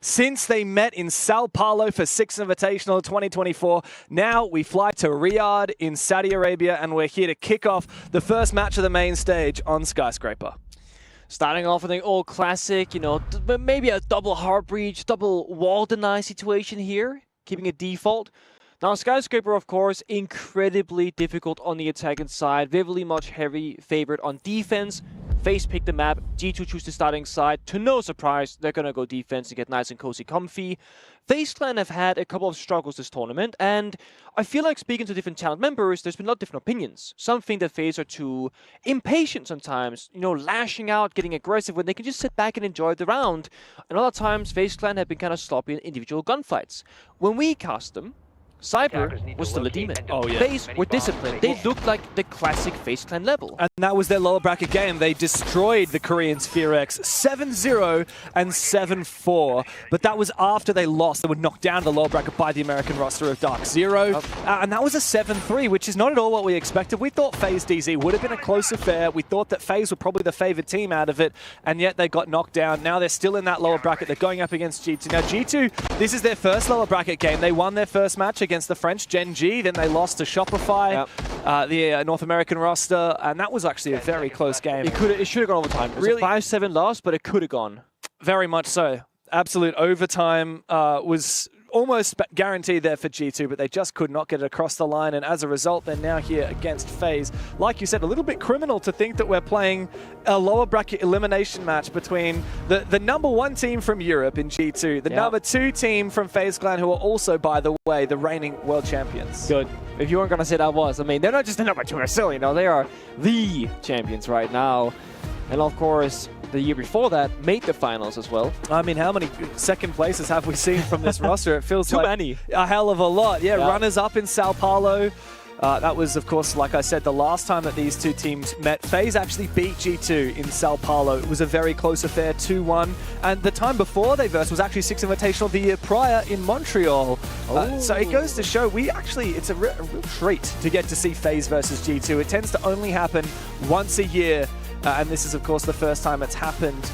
since they met in Sao Paulo for Six Invitational 2024. Now we fly to Riyadh in Saudi Arabia, and we're here to kick off the first match of the main stage on Skyscraper. Starting off with an old classic, but maybe a double heart breach, double wall deny situation here, keeping it default. Now, Skyscraper, of course, incredibly difficult on the attacking side, vividly much heavy favorite on defense. FaZe picked the map, G2 choose the starting side. To no surprise, they're going to go defense to get nice and cozy comfy. FaZe Clan have had a couple of struggles this tournament, and I feel like speaking to different talent members, there's been a lot of different opinions. Some think that FaZe are too impatient sometimes, lashing out, getting aggressive when they can just sit back and enjoy the round. And other times, FaZe Clan have been kind of sloppy in individual gunfights. When we cast them, Cyber was still a demon. Oh, yeah. FaZe were disciplined. They looked like the classic FaZe Clan level. And that was their lower bracket game. They destroyed the Korean Sphere X 7-0 and 7-4. But that was after they lost. They were knocked down to the lower bracket by the American roster of Dark Zero. And that was a 7-3, which is not at all what we expected. We thought FaZe DZ would have been a close affair. We thought that FaZe were probably the favored team out of it. And yet they got knocked down. Now they're still in that lower bracket. They're going up against G2. Now G2, this is their first lower bracket game. They won their first match against the French Gen.G, then they lost to Shopify, the North American roster, and that was actually a very close game. It should have gone overtime. It was really? A 5-7 loss, but it could have gone. Very much so. Absolute overtime was almost guaranteed there for G2, but they just could not get it across the line, and as a result, they're now here against FaZe. Like you said, a little bit criminal to think that we're playing a lower bracket elimination match between the #1 team from Europe in G2, the #2 team from FaZe Clan, who are also, by the way, the reigning world champions. Good. If you weren't going to say that was, I mean, they're not just the #2 still, they are the champions right now. And of course, the year before that, made the finals as well. I mean, how many second places have we seen from this roster? It feels Too like many. A hell of a lot. Yeah, runners up in Sao Paulo. That was, of course, like I said, the last time that these two teams met. FaZe actually beat G2 in Sao Paulo. It was a very close affair, 2-1. And the time before they versed was actually Six Invitational the year prior in Montreal. So it goes to show, it's a real treat to get to see FaZe versus G2. It tends to only happen once a year. And this is, of course, the first time it's happened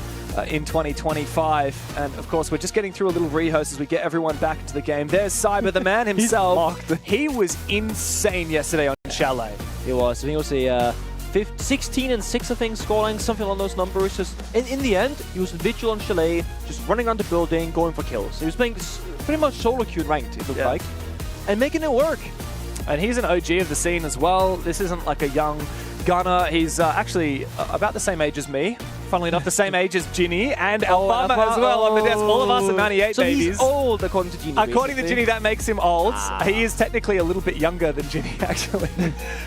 in 2025. And, of course, we're just getting through a little rehost as we get everyone back into the game. There's Cyber, the man himself. He was insane yesterday on Chalet. He was. I think it was a 16-6, I think, scoreline, something along those numbers. Just in the end, he was vigil on Chalet, just running around the building, going for kills. He was playing pretty much solo queue ranked, it looked like, and making it work. And he's an OG of the scene as well. This isn't like a young gunner. He's actually about the same age as me. Funnily enough, the same age as Ginny and Alfama as well on the desk. All of us are 98 so babies. He's old, according to Ginny. According to Ginny, that makes him old. He is technically a little bit younger than Ginny, actually.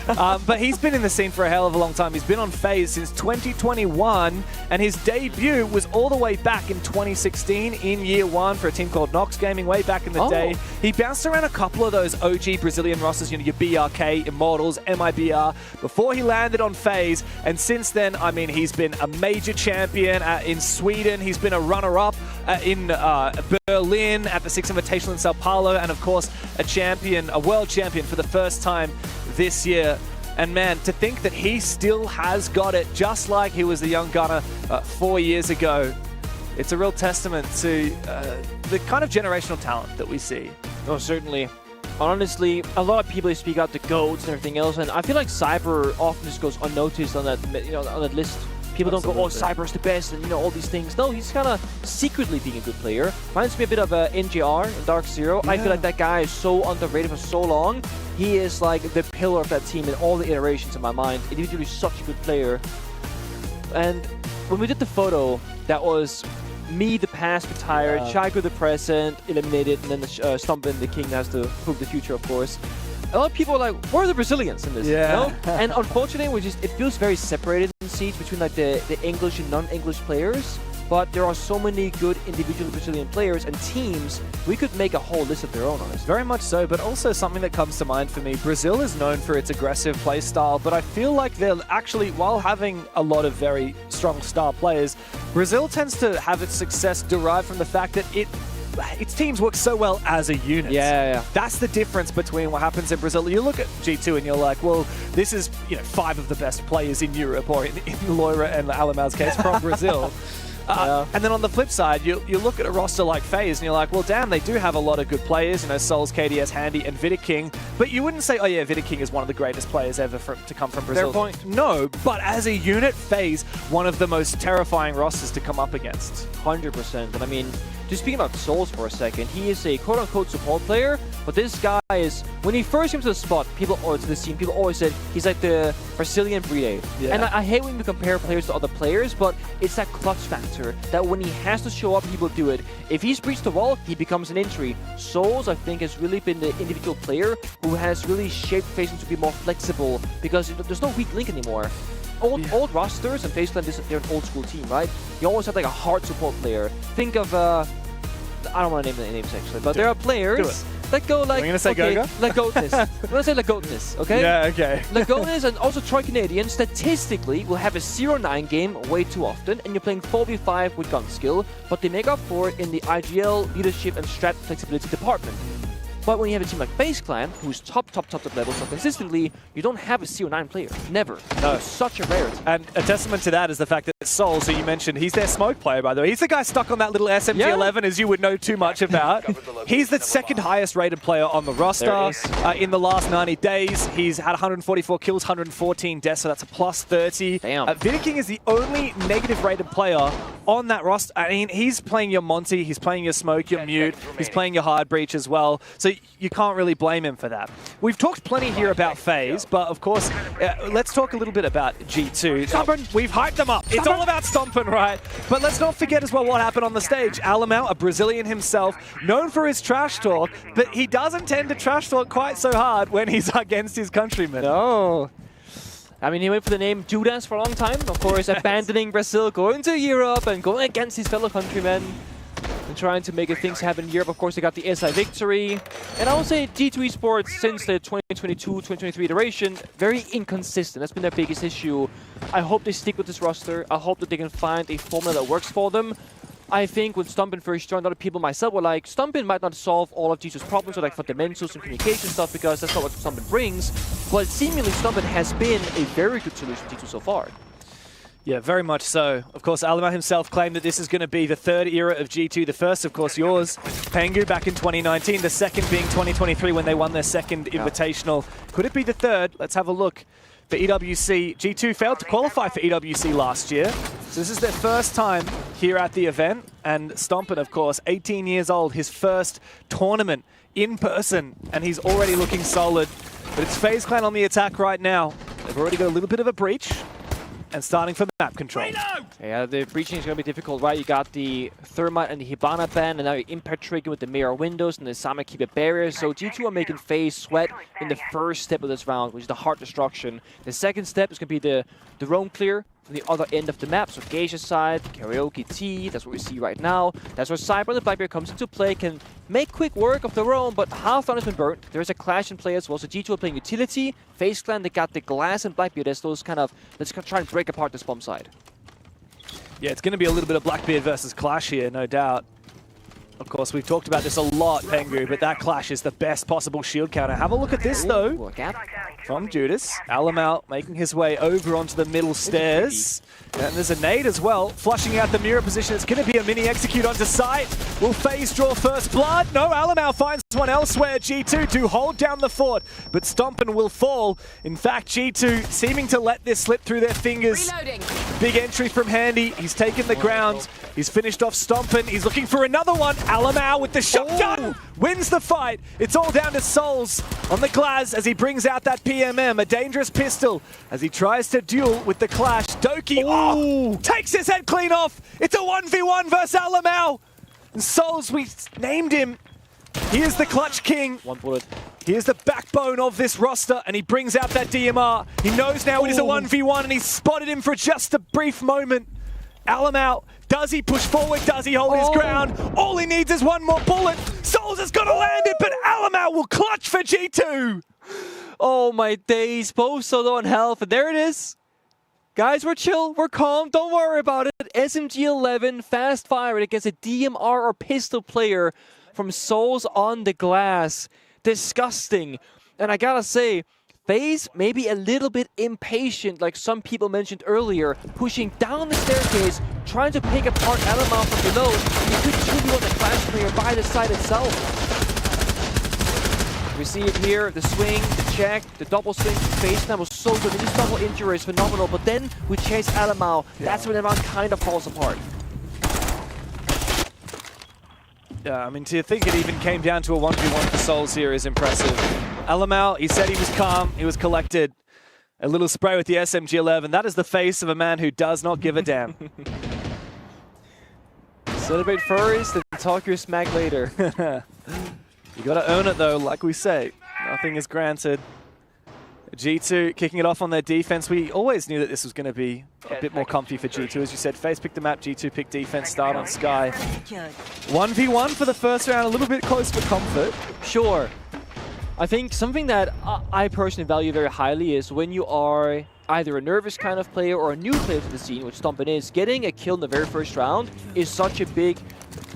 But he's been in the scene for a hell of a long time. He's been on FaZe since 2021, and his debut was all the way back in 2016 in year one for a team called Nox Gaming way back in the day. He bounced around a couple of those OG Brazilian rosters, your BRK, Immortals, MIBR, before he landed on FaZe. And since then, I mean, he's been a major champion in Sweden. He's been a runner-up in Berlin at the Six Invitational in Sao Paulo, and of course a world champion for the first time this year. And man, to think that he still has got it just like he was the young gunner 4 years ago, it's a real testament to the kind of generational talent that we see. Oh, certainly. Honestly, a lot of people speak out the GOATs and everything else, and I feel like Cyber often just goes unnoticed on that, on that list. People don't go, oh, Cyber's the best, and all these things. No, he's kind of secretly being a good player. Reminds me a bit of NGR in Dark Zero. Yeah. I feel like that guy is so underrated for so long. He is like the pillar of that team in all the iterations in my mind. Individually, such a good player. And when we did the photo, that was me, the past, retired, Chaiko, the present, eliminated, and then Stumpin, the king, has to prove the future, of course. A lot of people are like, where are the Brazilians in this? Yeah. And unfortunately, it feels very separated in seats between like the English and non-English players. But there are so many good individual Brazilian players and teams, we could make a whole list of their own, honestly. Very much so, but also something that comes to mind for me, Brazil is known for its aggressive play style, but I feel like they're actually, while having a lot of very strong star players, Brazil tends to have its success derived from the fact that its teams work so well as a unit. Yeah. That's the difference between what happens in Brazil. You look at G2 and you're like, well, this is 5 of the best players in Europe, or in Loira and Alamal's case, from Brazil. And then on the flip side, you look at a roster like FaZe and you're like, well, damn, they do have a lot of good players. You know, Souls, KDS, Handy, and Vidiking. But you wouldn't say, oh yeah, Vidiking is one of the greatest players ever to come from Brazil. Fair point. No, but as a unit, FaZe, one of the most terrifying rosters to come up against. 100%. And I mean, just speaking about Souls for a second, he is a quote-unquote support player, but this guy is, when he first came to the spot, to the scene, people always said he's like the Brazilian Bride. Yeah. And I hate when we compare players to other players, but it's that clutch factor that when he has to show up, he will do it. If he's breached the wall, he becomes an injury. Souls, I think, has really been the individual player who has really shaped FaZe to be more flexible, because there's no weak link anymore. Old rosters, and FaZe Clan, they're an old school team, right? You always have like a hard support player. Think of, I don't want to name the names actually, but there are players that go like, Are you going to say Goga? Lagoatness. I'm going to say Lagoatness, okay? Yeah, okay. Lagoatness and also Troy Canadian statistically will have a 0-9 game way too often, and you're playing 4v5 with gun skill, but they make up for it in the IGL, leadership, and strat flexibility department. But when you have a team like FaZe Clan, who's top level so consistently, you don't have a 0-9 player. Never. No. It's such a rarity. And a testament to that is the fact that Souls, who you mentioned, he's their smoke player, by the way. He's the guy stuck on that little SMG-11, as you would know too much about. He's the second highest rated player on the roster. In the last 90 days, he's had 144 kills, 114 deaths, so that's a plus 30. Damn. Vidiking is the only negative rated player on that roster. I mean, he's playing your Monty, he's playing your Smoke, your Mute, he's playing your Hard Breach as well. So you can't really blame him for that. We've talked plenty here about FaZe, but of course, let's talk a little bit about G2. Stompin'. We've hyped them up. It's all about stomping, right? But let's not forget as well what happened on the stage. Alamau, a Brazilian himself, known for his trash talk, but he doesn't tend to trash talk quite so hard when he's against his countrymen. No. I mean, he went for the name Judas for a long time. Of course, abandoning Brazil, going to Europe, and going against his fellow countrymen. And trying to make things happen in Europe. Of course, they got the SI victory. And I would say G2 Esports, since the 2022-2023 iteration, very inconsistent. That's been their biggest issue. I hope they stick with this roster. I hope that they can find a formula that works for them. I think when Stumpin first joined, a lot of people myself were like, Stumpin might not solve all of G2's problems, or like fundamentals and communication stuff, because that's not what Stumpin brings. But seemingly, Stumpin has been a very good solution to G2 so far. Yeah, very much so. Of course, Alamau himself claimed that this is going to be the third era of G2. The first, of course, yours, Pengu, back in 2019. The second being 2023 when they won their second invitational. Could it be the third? Let's have a look. For EWC, G2 failed to qualify for EWC last year. So this is their first time here at the event. And Stompin, of course, 18 years old, his first tournament in person. And he's already looking solid. But it's FaZe Clan on the attack right now. They've already got a little bit of a breach. And starting for map control. Yeah, the breaching is going to be difficult, right? You got the Thermite and the Hibana ban, and now you're Impact triggering with the mirror windows and the Sama keep it barrier. So G2 are making FaZe sweat in the first step of this round, which is the heart destruction. The second step is going to be the roam clear from the other end of the map. So Geisha side, Karaoke T, that's what we see right now. That's where Cyber and the Blackbeard comes into play, can make quick work of the roam, but half round has been burnt. There's a clash in play as well. So G2 are playing utility. FaZe Clan, they got the Glass and Blackbeard as those kind of, let's try and break apart this bomb side. Yeah, it's going to be a little bit of Blackbeard versus Clash here, no doubt. Of course, we've talked about this a lot, Pengu, but that Clash is the best possible shield counter. Have a look at this, though, from Judas. Alamau making his way over onto the middle stairs. And there's a nade as well, flushing out the mirror position. It's going to be a mini execute onto site. Will FaZe draw first blood? No, Alamau finds one elsewhere. G2 to hold down the fort, but Stompin will fall. In fact, G2 seeming to let this slip through their fingers. Reloading. Big entry from Handy. He's taken the ground. He's finished off Stompin. He's looking for another one. Alamau with the shotgun wins the fight. It's all down to Souls on the Glaz as he brings out that PMM, a dangerous pistol, as he tries to duel with the Clash. Doki takes his head clean off. It's a 1v1 versus Alamau. And Souls, we named him. He is the Clutch King. One bullet. He is the backbone of this roster, and he brings out that DMR. He knows now it is a 1v1, and he spotted him for just a brief moment. Alamau, does he push forward? Does he hold his ground? All he needs is one more bullet. Souls has got to land it, but Alamau will clutch for G2. Oh my days, both so low on health, and there it is. Guys, we're chill, we're calm, don't worry about it. SMG-11, fast firing against a DMR or pistol player from Souls on the Glass. Disgusting. And I gotta say, FaZe maybe a little bit impatient, like some people mentioned earlier, pushing down the staircase, trying to pick apart Alamar from below. You could truly want the Clash player by the side itself. We see it here, the swing, the check, the double swing. FaZe now was so good, and this double injury is phenomenal, but then we chase Alamar. That's when the round kind of falls apart. Yeah, I mean, to think it even came down to a 1v1 for Souls here is impressive. Alamar, he said he was calm, he was collected. A little spray with the SMG-11. That is the face of a man who does not give a damn. Celebrate first and talk your smack later. You gotta earn it though, like we say. Nothing is granted. G2 kicking it off on their defense. We always knew that this was going to be a bit more comfy for G2. As you said, FaZe picked the map, G2 picked defense, start on Sky. 1v1 for the first round, a little bit close for comfort. Sure. I think something that I personally value very highly is when you are either a nervous kind of player or a new player to the scene, which Stompin is, getting a kill in the very first round is such a big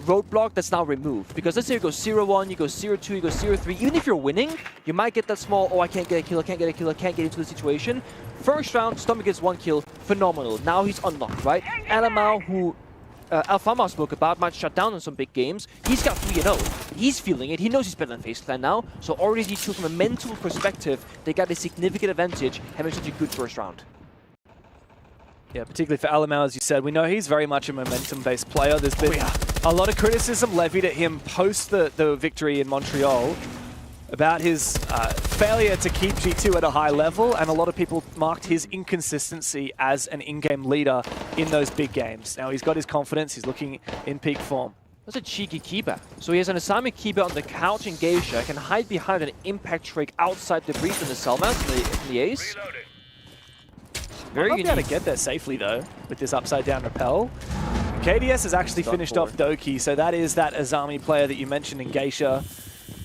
roadblock that's now removed. Because let's say you go 0-1, you go 0-2, you go 0-3, even if you're winning, you might get that small, oh, I can't get a kill, I can't get a kill, I can't get into the situation. First round, Stompin gets 1 kill, phenomenal. Now he's unlocked, right? Alamar, who Alfama spoke about, might shut down in some big games. He's got 3-0. He's feeling it. He knows he's better than FaZe Clan now. So already G2 from a mental perspective, they got a significant advantage having such a good first round. Yeah, particularly for Alamar, as you said. We know he's very much a momentum-based player. There's been a lot of criticism levied at him post the victory in Montreal about his failure to keep G2 at a high level, and a lot of people marked his inconsistency as an in-game leader in those big games. Now he's got his confidence, he's looking in peak form. That's a cheeky keeper. So he has an assignment keeper on the couch in Geisha, can hide behind an impact trick outside the breach in the cell mount in the ace. Very unique. Might be able to get there safely though, with this upside down rappel. KDS has actually finished off Doki, so that is that Azami player that you mentioned in Geisha.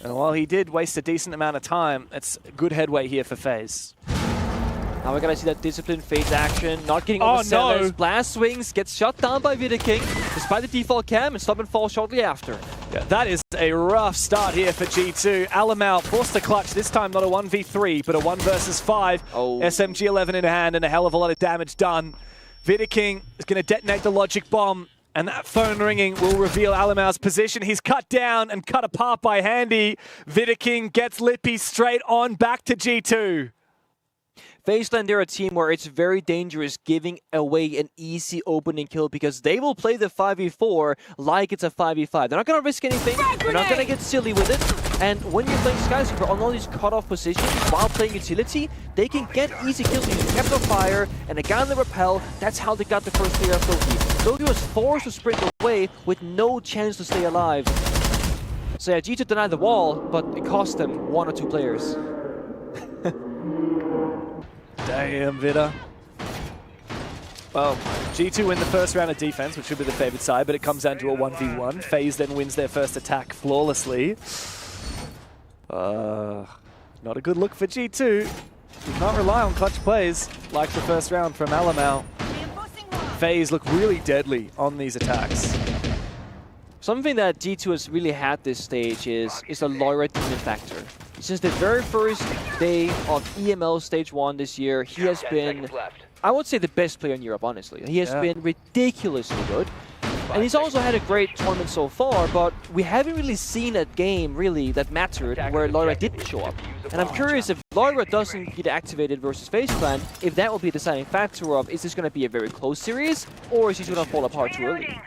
And while he did waste a decent amount of time, it's good headway here for FaZe. Now we're gonna see that disciplined FaZe action, not getting over sellers. Blast swings, gets shut down by Vidaking, despite the default cam, and stop and fall shortly after. Yeah, that is a rough start here for G2. Alamar forced to clutch, this time not a 1v3, but a 1 versus 5. Oh. SMG-11 in hand and a hell of a lot of damage done. Vidaking is gonna detonate the logic bomb, and that phone ringing will reveal Alamar's position. He's cut down and cut apart by Handy. Vidaking gets Lippy straight on back to G2. FaZe Clan, they're a team where it's very dangerous giving away an easy opening kill because they will play the 5v4 like it's a 5v5. They're not going to risk anything. They're not going to get silly with it. And when you're playing Skyscraper on all these cut-off positions while playing utility, they can get easy kills using Kept on Fire and a guy on the rappel. That's how they got the first player of Loki. Loki was forced to sprint away with no chance to stay alive. So yeah, G2 denied the wall, but it cost them 1 or 2 players. Damn, Vida. Well, G2 win the first round of defense, which should be the favored side, but it comes down to a 1v1. FaZe then wins their first attack flawlessly. Not a good look for G2. Do not rely on clutch plays like the first round from Alamar. FaZe look really deadly on these attacks. Something that G2 has really had this stage is the Loira demon factor. Since the very first day of EML Stage 1 this year, he has been, I would say, the best player in Europe, honestly. He has been ridiculously good. And he's also had a great tournament so far, but we haven't really seen a game, really, that mattered where Loira didn't show up. And I'm curious if Loira doesn't get activated versus FaZe Clan, if that will be a deciding factor of, is this going to be a very close series, or is he going to fall apart too early?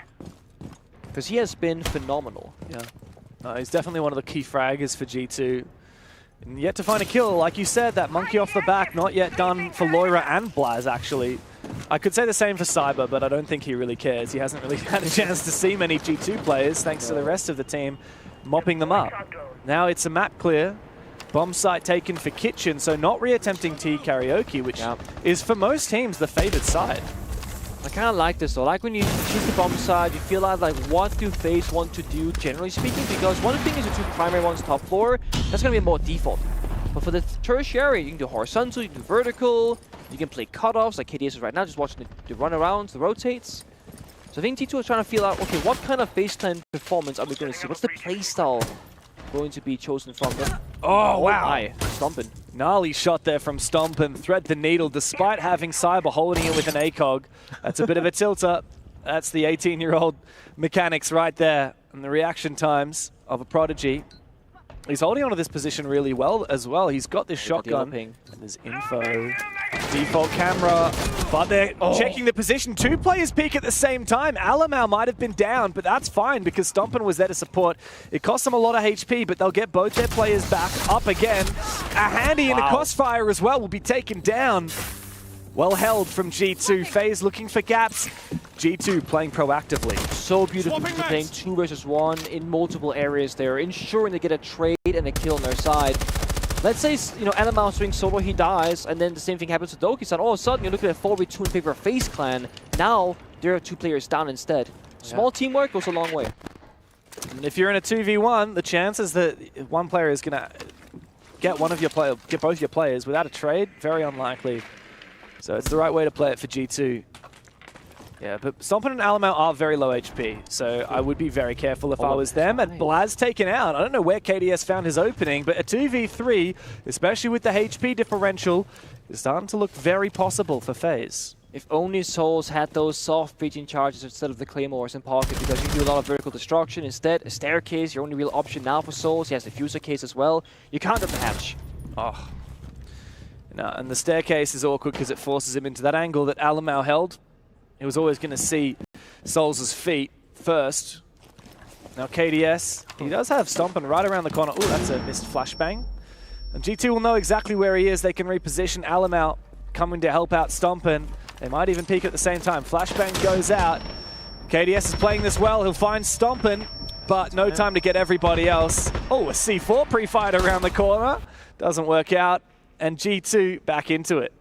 Because he has been phenomenal. Yeah, he's definitely one of the key fraggers for G2. And yet to find a kill, like you said, that monkey off the back, not yet done for Loira and Blaz, actually. I could say the same for Cyber, but I don't think he really cares. He hasn't really had a chance to see many G2 players, thanks to the rest of the team mopping them up. Now it's a map clear. Bomb site taken for Kitchen, so not re-attempting T Karaoke, which is for most teams the favored side. I kind of like this though. Like when you choose the bomb side, you feel like what do FaZe want to do, generally speaking? Because one thing is the 2 primary ones top floor, that's going to be more default. But for the tertiary, you can do horizontal, you can do vertical, you can play cutoffs like KDS is right now, just watching the runarounds, the rotates. So I think T2 is trying to feel out, okay, what kind of FaZe Clan performance are we going to see? What's the playstyle going to be chosen from them. Oh, wow. My, Stompin. Gnarly shot there from Stompin. Thread the needle despite having Cyber holding it with an ACOG. That's a bit of a tilter. That's the 18-year-old mechanics right there. And the reaction times of a prodigy. He's holding onto this position really well as well. He's got this shotgun. There's info. Default camera. But they're checking the position. Two players peek at the same time. Alamau might have been down, but that's fine because Stompin was there to support. It cost them a lot of HP, but they'll get both their players back up again. A handy in the crossfire as well will be taken down. Well held from G2. FaZe looking for gaps. G2 playing proactively. So beautiful playing 2 versus 1 in multiple areas there, ensuring they get a trade and a kill on their side. Let's say, you know, Alamau swings solo, he dies, and then the same thing happens to Doki-san. All of a sudden, you're looking at a 4v2 in favor of FaZe Clan. Now, there are 2 players down instead. Small teamwork goes a long way. And if you're in a 2v1, the chances that one player is going to get both your players without a trade, very unlikely. So it's the right way to play it for G2. Yeah, but Stompin and Alamau are very low HP, so I would be very careful if I was them. And Blaz taken out. I don't know where KDS found his opening, but a 2v3, especially with the HP differential, is starting to look very possible for FaZe. If only Souls had those soft breaching charges instead of the Claymores in pocket, because you can do a lot of vertical destruction. Instead, a staircase, your only real option now for Souls. He has the fuser case as well. You can't have the hatch. Oh. No, and the staircase is awkward because it forces him into that angle that Alamau held. He was always going to see Souls' feet first. Now KDS, he does have Stompin right around the corner. Ooh, that's a missed flashbang. And G2 will know exactly where he is. They can reposition. Alamau coming to help out Stompin. They might even peek at the same time. Flashbang goes out. KDS is playing this well. He'll find Stompin, but no time to get everybody else. Oh, a C4 pre-fired around the corner. Doesn't work out. And G2 back into it.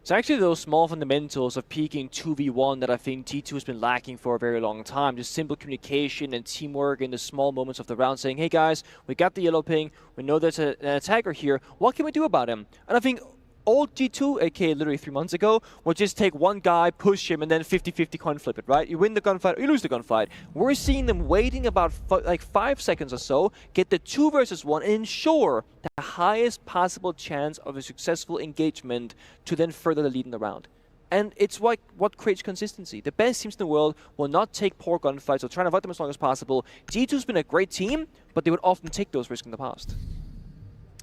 It's actually those small fundamentals of peaking 2v1 that I think G2 has been lacking for a very long time. Just simple communication and teamwork in the small moments of the round, saying, hey guys, we got the yellow ping, we know there's an attacker here, what can we do about him? And I think old G2, aka literally 3 months ago, would just take one guy, push him, and then 50-50 coin flip it, right? You win the gunfight or you lose the gunfight. We're seeing them waiting about like 5 seconds or so, get the 2 versus 1, and ensure the highest possible chance of a successful engagement to then further the lead in the round. And it's what creates consistency. The best teams in the world will not take poor gunfights, or try to avoid them as long as possible. G2's been a great team, but they would often take those risks in the past.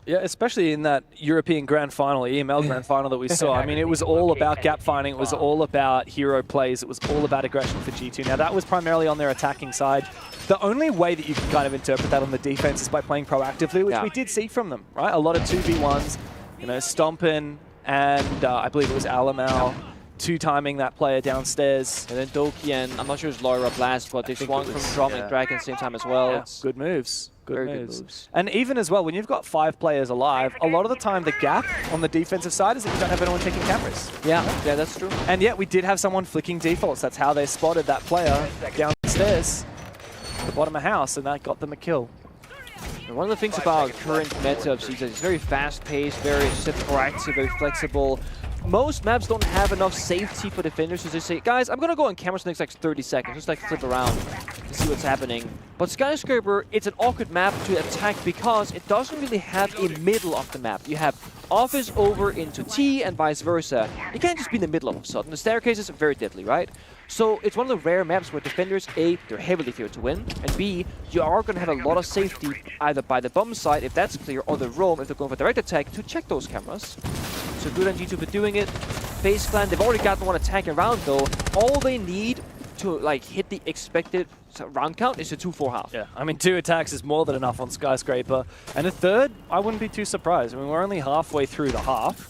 Yeah, especially in that European Grand Final, EML Grand Final that we saw. I mean, it was all about gap finding. It was all about hero plays. It was all about aggression for G2. Now, that was primarily on their attacking side. The only way that you can kind of interpret that on the defense is by playing proactively, which we did see from them, right? A lot of 2v1s, you know, Stompin and I believe it was Alamau. Two-timing that player downstairs. And then Doki and, I'm not sure it's Laura Blast, but they swung from Drum and Dragon at the same time as well. Yeah. Good moves. Good moves. moves. And even as well, when you've got 5 players alive, a lot of the time the gap on the defensive side is that you don't have anyone taking cameras. Yeah, that's true. And yet we did have someone flicking defaults. That's how they spotted that player downstairs at the bottom of house, and that got them a kill. And one of the things about current meta of Season is it's very fast-paced, very proactive, very flexible. Most maps don't have enough safety for defenders to just say, guys, I'm going to go on cameras for the next like 30 seconds, just like flip around to see what's happening. But Skyscraper, it's an awkward map to attack because it doesn't really have a middle of the map. You have office over into T and vice versa. You can't just be in the middle all of a sudden. The staircases are very deadly, right? So it's one of the rare maps where defenders, A, they're heavily favored to win, and B, you are going to have a lot of safety either by the bomb side, if that's clear, or the roam, if they're going for direct attack, to check those cameras. So good on G2 for doing it. FaZe Clan, they've already got one attack around though. All they need to like hit the expected round count is a 2-4 half. Yeah, I mean 2 attacks is more than enough on Skyscraper. And a third, I wouldn't be too surprised. I mean, we're only halfway through the half.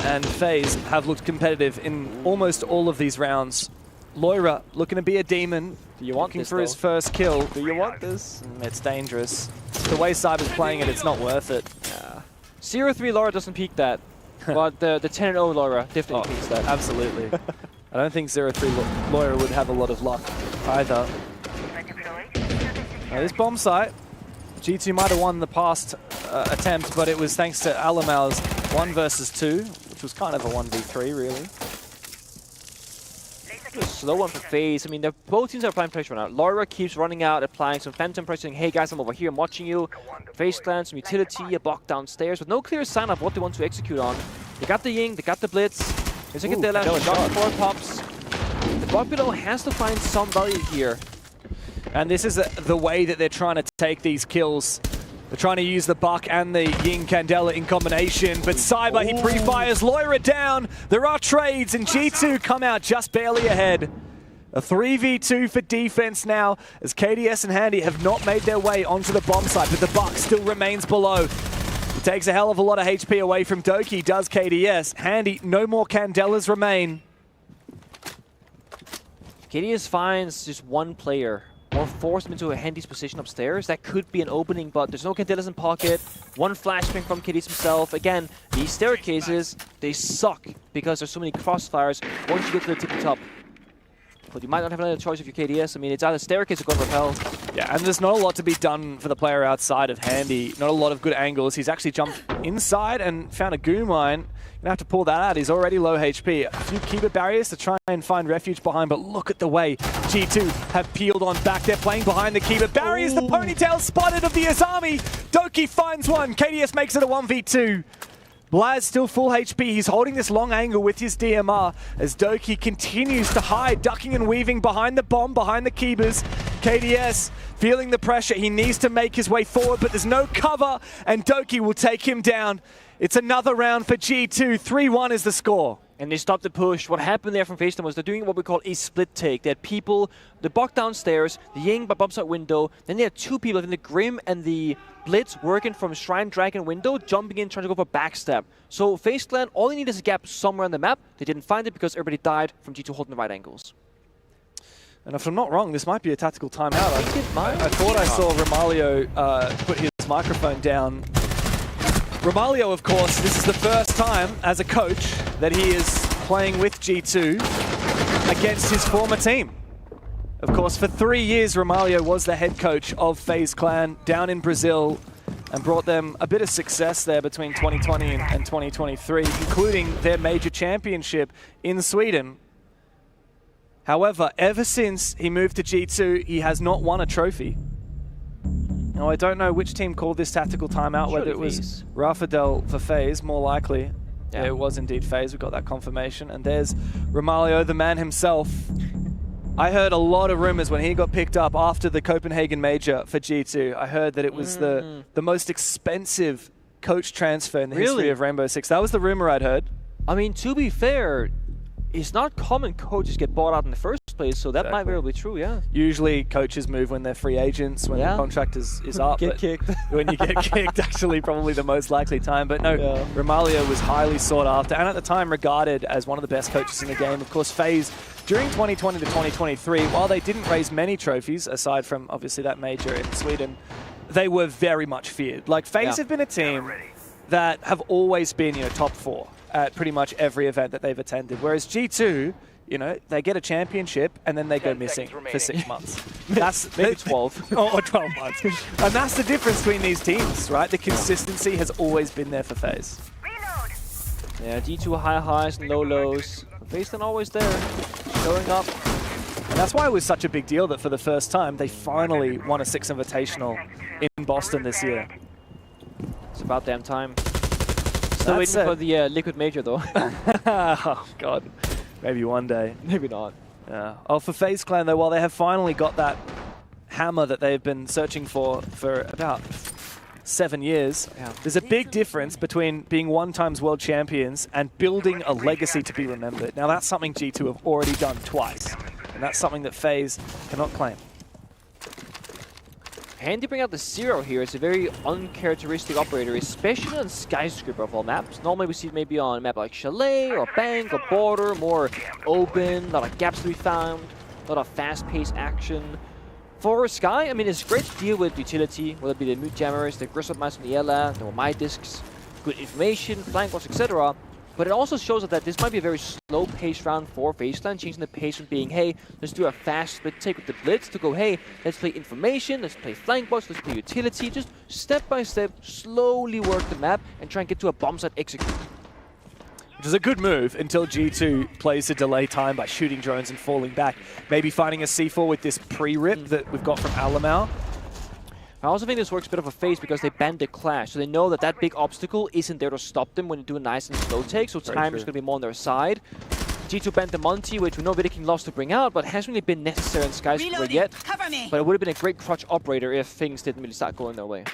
And FaZe have looked competitive in almost all of these rounds. Loira looking to be a demon. Do you want looking this, for though? his first kill. Do you want this? It's dangerous. The way Cyber's playing it, it's not worth it. Yeah. 0-3 Laura doesn't peak that. But the 10-0 Laura definitely peaks that. Absolutely. I don't think 0-3 Loira would have a lot of luck either. Now, this bomb site, G2 might have won the past attempt, but it was thanks to Alamau's 1 versus 2, which was kind of a 1v3 really. A slow one for FaZe. I mean, both teams are applying pressure right now. Laura keeps running out, applying some phantom pressure, saying, hey guys, I'm over here, I'm watching you. FaZe Clan, some utility, a block downstairs, with no clear sign of what they want to execute on. They got the Ying, they got the Blitz. There's a Candela, shot 4 pops. The block below has to find some value here. And this is the way that they're trying to take these kills. They're trying to use the Buck and the Ying Candela in combination, but Cyber, he pre-fires Loira down. There are trades, and G2 come out just barely ahead. A 3v2 for defense now, as KDS and Handy have not made their way onto the bomb site, but the Buck still remains below. He takes a hell of a lot of HP away from Doki, does KDS. Handy, no more Candelas remain. KDS finds just one player, or force him into a Handy's position upstairs. That could be an opening, but there's no Candelas in pocket. One flashbang from KDS himself. Again, these staircases, they suck because there's so many crossfires once you get to the tippy top. But you might not have another choice if you're KDS. I mean, it's either staircase or going repel. Yeah, and there's not a lot to be done for the player outside of Handy. Not a lot of good angles. He's actually jumped inside and found a goo mine. Gonna have to pull that out. He's already low HP. A few keeper barriers to try and find refuge behind, but look at the way G2 have peeled on back. They're playing behind the keeper barriers. The ponytail spotted of the Azami. Doki finds one. KDS makes it a 1v2. Blaz still full HP. He's holding this long angle with his DMR as Doki continues to hide, ducking and weaving behind the bomb, behind the keepers. KDS feeling the pressure. He needs to make his way forward, but there's no cover, and Doki will take him down. It's another round for G2. 3-1 is the score. And they stopped the push. What happened there from FaZe was they're doing what we call a split take. They had people, the Buck downstairs, the Ying by bumps out window, then they had two people in the Grim and the Blitz working from Shrine Dragon window, jumping in, trying to go for backstab. So FaZe Clan, all they need is a gap somewhere on the map. They didn't find it because everybody died from G2 holding the right angles. And if I'm not wrong, this might be a tactical timeout. I thought I saw Romalio put his microphone down. Romalio, of course, this is the first time as a coach that he is playing with G2 against his former team. Of course, for 3 years, Romalio was the head coach of FaZe Clan down in Brazil and brought them a bit of success there between 2020 and 2023, including their major championship in Sweden. However, ever since he moved to G2, he has not won a trophy. Now, I don't know which team called this tactical timeout, whether it was Rafadel for FaZe, more likely. Yeah, it was indeed FaZe. We got that confirmation. And there's Romalio, the man himself. I heard a lot of rumors when he got picked up after the Copenhagen Major for G2. I heard that it was the most expensive coach transfer in the history of Rainbow Six. That was the rumor I'd heard. I mean, to be fair, it's not common coaches get bought out in the first place, so that might very well be true, yeah. Usually coaches move when they're free agents, when the contract is up. Get kicked. When you get kicked, actually probably the most likely time. But no, Romalio was highly sought after, and at the time regarded as one of the best coaches in the game. Of course, FaZe, during 2020 to 2023, while they didn't raise many trophies, aside from obviously that major in Sweden, they were very much feared. Like, FaZe have been a team that have always been, top 4 at pretty much every event that they've attended. Whereas G2, they get a championship and then they go missing for 6 months. That's maybe 12. or 12 months. And that's the difference between these teams, right? The consistency has always been there for FaZe. Yeah, G2 high highs and low lows. FaZe not always there, showing up. And that's why it was such a big deal that for the first time, they finally won a Six Invitational in Boston this year. It's about damn time. Still waiting for the Liquid Major, though. Oh, God. Maybe one day. Maybe not. Yeah. Oh, for FaZe Clan, though, while they have finally got that hammer that they've been searching for about 7 years, there's a big difference between being one-times world champions and building a legacy to be remembered. Now, that's something G2 have already done twice, and that's something that FaZe cannot claim. Handy bring out the Zero here. It's a very uncharacteristic operator, especially on Skyscraper of all maps. Normally we see it maybe on a map like Chalet or Bank or Border, more open, a lot of gaps to be found, a lot of fast-paced action. For Sky, I mean, it's great to deal with utility, whether it be the Moot Jammers, the Gristle Mice from the Ella, the My Discs, good information, flank watch, etc. But it also shows us that this might be a very slow-paced round for FaZe Clan, changing the pace from being, hey, let's do a fast split take with the Blitz, to go, hey, let's play information, let's play flank box, let's play utility, just step by step, slowly work the map and try and get to a bomb site execute. which is a good move until G2 plays to delay time by shooting drones and falling back. Maybe finding a C4 with this pre-rip that we've got from Alamau. I also think this works a bit of a phase because they banned the clash, so they know that that big obstacle isn't there to stop them when you do a nice and slow take, so time is going to be more on their side. G2 banned the Monty, which we know Vidiking loves to bring out, but hasn't really been necessary in Skyscraper yet. But it would have been a great crutch operator if things didn't really start going their way.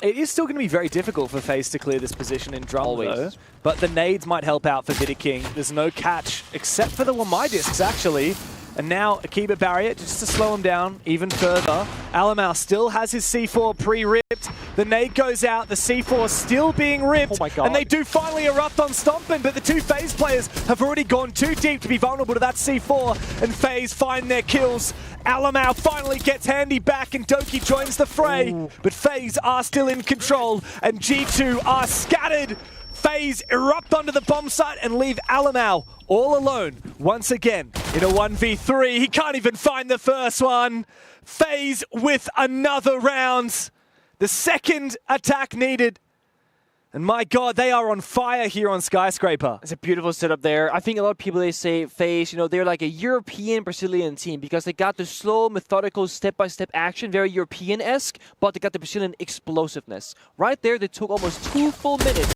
It is still going to be very difficult for FaZe to clear this position in drum, though. But the nades might help out for Vidiking. There's no catch, except for the Wamai discs, actually. And now Akiba barrier just to slow him down even further. Alamau still has his C4 pre-ripped. The nade goes out, the C4 still being ripped. Oh my God. And they do finally erupt on Stompin', but the two FaZe players have already gone too deep to be vulnerable to that C4. And FaZe find their kills. Alamau finally gets handy back and Doki joins the fray. Ooh. But FaZe are still in control and G2 are scattered. FaZe erupt onto the bomb site and leave Alamau all alone once again in a 1v3. He can't even find the first one. FaZe with another round. The second attack needed. And my God, they are on fire here on Skyscraper. It's a beautiful setup there. I think a lot of people, they say FaZe, you know, they're like a European Brazilian team because they got the slow, methodical, step-by-step action, very European-esque, but they got the Brazilian explosiveness. Right there, they took almost 2 full minutes.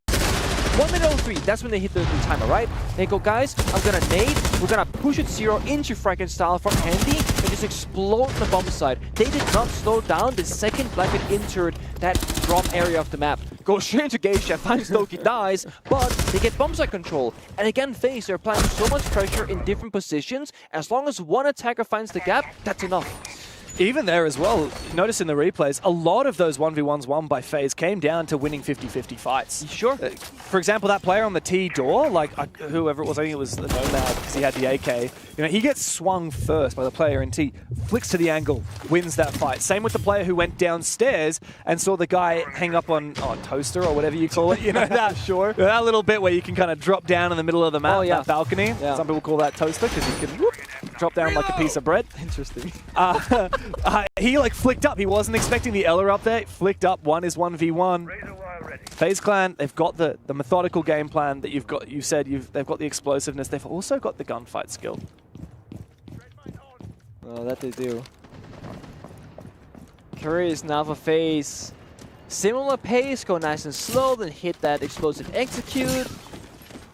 1:03, that's when they hit the timer, right? They go, guys, I'm gonna nade, we're gonna push it 0 into Fracken style from Handy and just explode on the bomb side. They did not slow down the second Blackbeard entered that drop area of the map. Goes straight into Geisha, finds Doki, dies, but they get bomb site control. And again, FaZe, they're applying so much pressure in different positions. As long as one attacker finds the gap, that's enough. Even there as well, notice in the replays, a lot of those 1v1s won by FaZe came down to winning 50-50 fights. Sure. For example, that player on the T door, like whoever it was, I think it was the Nomad because he had the AK, you know, he gets swung first by the player in T, flicks to the angle, wins that fight. Same with the player who went downstairs and saw the guy hang up on toaster or whatever you call it, you know, that, sure. That little bit where you can kind of drop down in the middle of the map, that balcony. Yeah. Some people call that toaster because you can drop down like a piece of bread. Interesting. He like flicked up. He wasn't expecting the Eller up there. Flicked up. 1 is 1v1. FaZe Clan, they've got the methodical game plan that you've got. You said they've got the explosiveness. They've also got the gunfight skill. Oh, that they do. Curious now for FaZe. Similar pace, go nice and slow, then hit that explosive execute.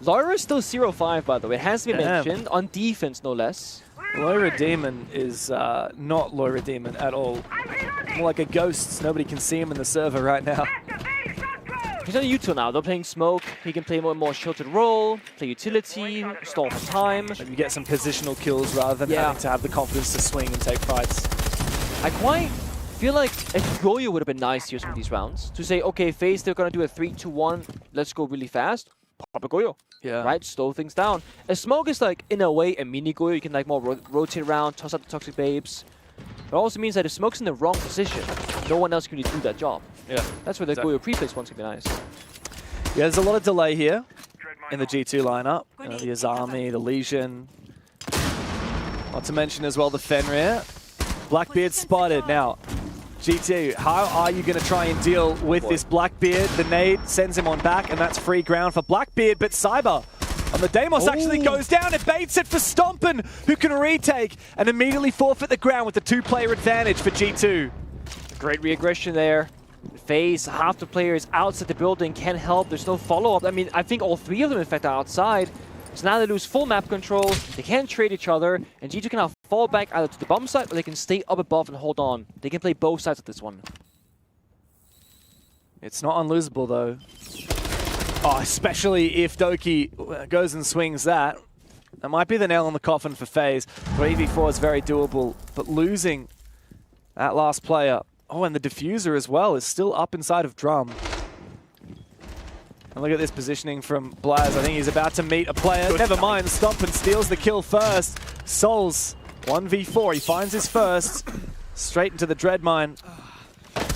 Lyra is still 0-5, by the way. It has to be mentioned. On defense, no less. Lyra Demon is not Lyra Demon at all. More like a ghost. Nobody can see him in the server right now. He's on util now. They're playing smoke. He can play more sheltered role, play utility, stall for time. Maybe get some positional kills rather than having to have the confidence to swing and take fights. I quite feel like a Goyo would have been nice here some of these rounds. To say, okay, FaZe, they're going to do a 3-2-1. Let's go really fast. Pop a Goyo. Yeah. Right? Slow things down. A smoke is like, in a way, a mini Goyo. You can like more rotate around, toss out the toxic babes. It also means that if smoke's in the wrong position, no one else can really do that job. Yeah. That's where the Goyo pre-place one's going to be nice. Yeah, there's a lot of delay here in the G2 lineup. You know, the Azami, the Legion. Not to mention as well the Fenrir. Blackbeard spotted. Now, G2, how are you going to try and deal with this Blackbeard? The nade sends him on back, and that's free ground for Blackbeard, but Cyber on the Deimos actually goes down and baits it for Stompin', who can retake and immediately forfeit the ground with the 2-player advantage for G2. Great re-aggression there. FaZe, half the players outside the building can't help. There's no follow-up. I mean, I think all 3 of them, in fact, are outside. So now they lose full map control. They can't trade each other. And G2 can now fall back either to the bomb site or they can stay up above and hold on. They can play both sides of this one. It's not unlosable, though. Oh, especially if Doki goes and swings that. That might be the nail on the coffin for FaZe. 3v4 is very doable, but losing that last player. Oh, and the diffuser as well is still up inside of Drum. And look at this positioning from Blaz. I think he's about to meet a player. Never mind, Stompin' steals the kill first. Souls, 1v4. He finds his first. Straight into the Dread Mine.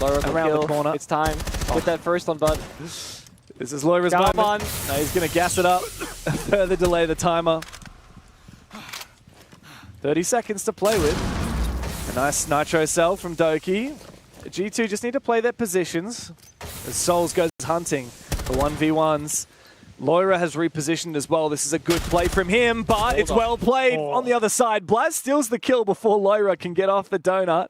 Around the corner. It's time. With that first one, bud. This is Lyra's moment. On. No, he's going to gas it up. Further delay the timer. 30 seconds to play with. A nice Nitro cell from Doki. G2 just need to play their positions as Souls goes hunting for 1v1s. Loira has repositioned as well. This is a good play from him, but it's well played on the other side. Blaz steals the kill before Loira can get off the donut.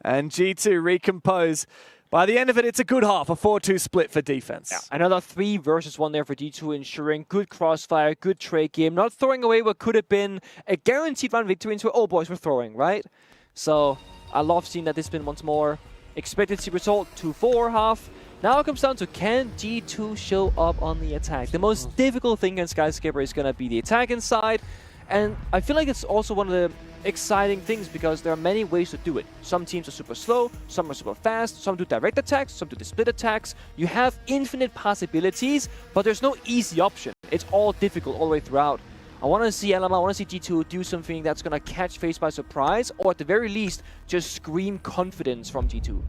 And G2 recompose. By the end of it, it's a good half, a 4-2 split for defense. Yeah. Another 3 versus 1 there for G2, ensuring good crossfire, good trade game, not throwing away what could have been a guaranteed round victory into, oh boys, we're throwing, right? So I love seeing that this spin once more. Expected to see result 2-4 half. Now it comes down to, can G2 show up on the attack? The most difficult thing in Skyscraper is going to be the attack inside. And I feel like it's also one of the exciting things because there are many ways to do it. Some teams are super slow, some are super fast, some do direct attacks, some do the split attacks. You have infinite possibilities, but there's no easy option. It's all difficult all the way throughout. I want to see LMA, I want to see G2 do something that's going to catch FaZe by surprise, or at the very least, just scream confidence from G2.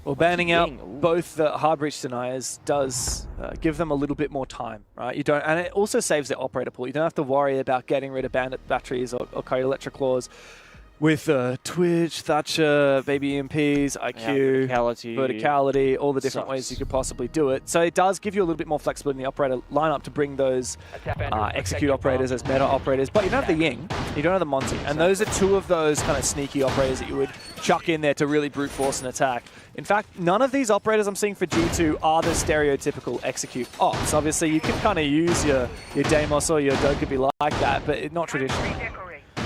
Well, banning out both the hard breach deniers does give them a little bit more time, right? You don't, and it also saves their operator pool. You don't have to worry about getting rid of bandit batteries or Code Electric Claws with Twitch, Thatcher, Baby EMPs, IQ, verticality, all the different ways you could possibly do it. So it does give you a little bit more flexibility in the operator lineup to bring those execute operators as meta operators. But you don't have the Ying, you don't have the Monty. And those are 2 of those kind of sneaky operators that you would chuck in there to really brute force an attack. In fact, none of these operators I'm seeing for G2 are the stereotypical execute ops. Obviously, you can kind of use your Deimos or your Dokkaebi like that, but not traditionally.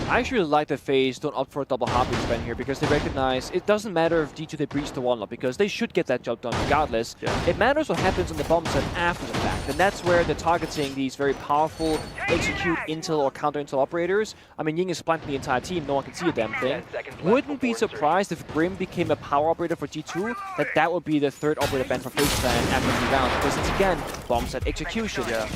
I actually like that FaZe don't opt for a double heartbeat spend here because they recognize it doesn't matter if G2 they breach the one-up because they should get that job done regardless. Yeah. It matters what happens on the bomb set after the fact, and that's where they're targeting these very powerful execute intel or counter intel operators. I mean, Ying is planting the entire team, no one can see a damn thing. Wouldn't be surprised if Grim became a power operator for G2, that would be the 3rd operator ban for FaZe Clan after 3 rounds because it's again bomb set execution. Yeah.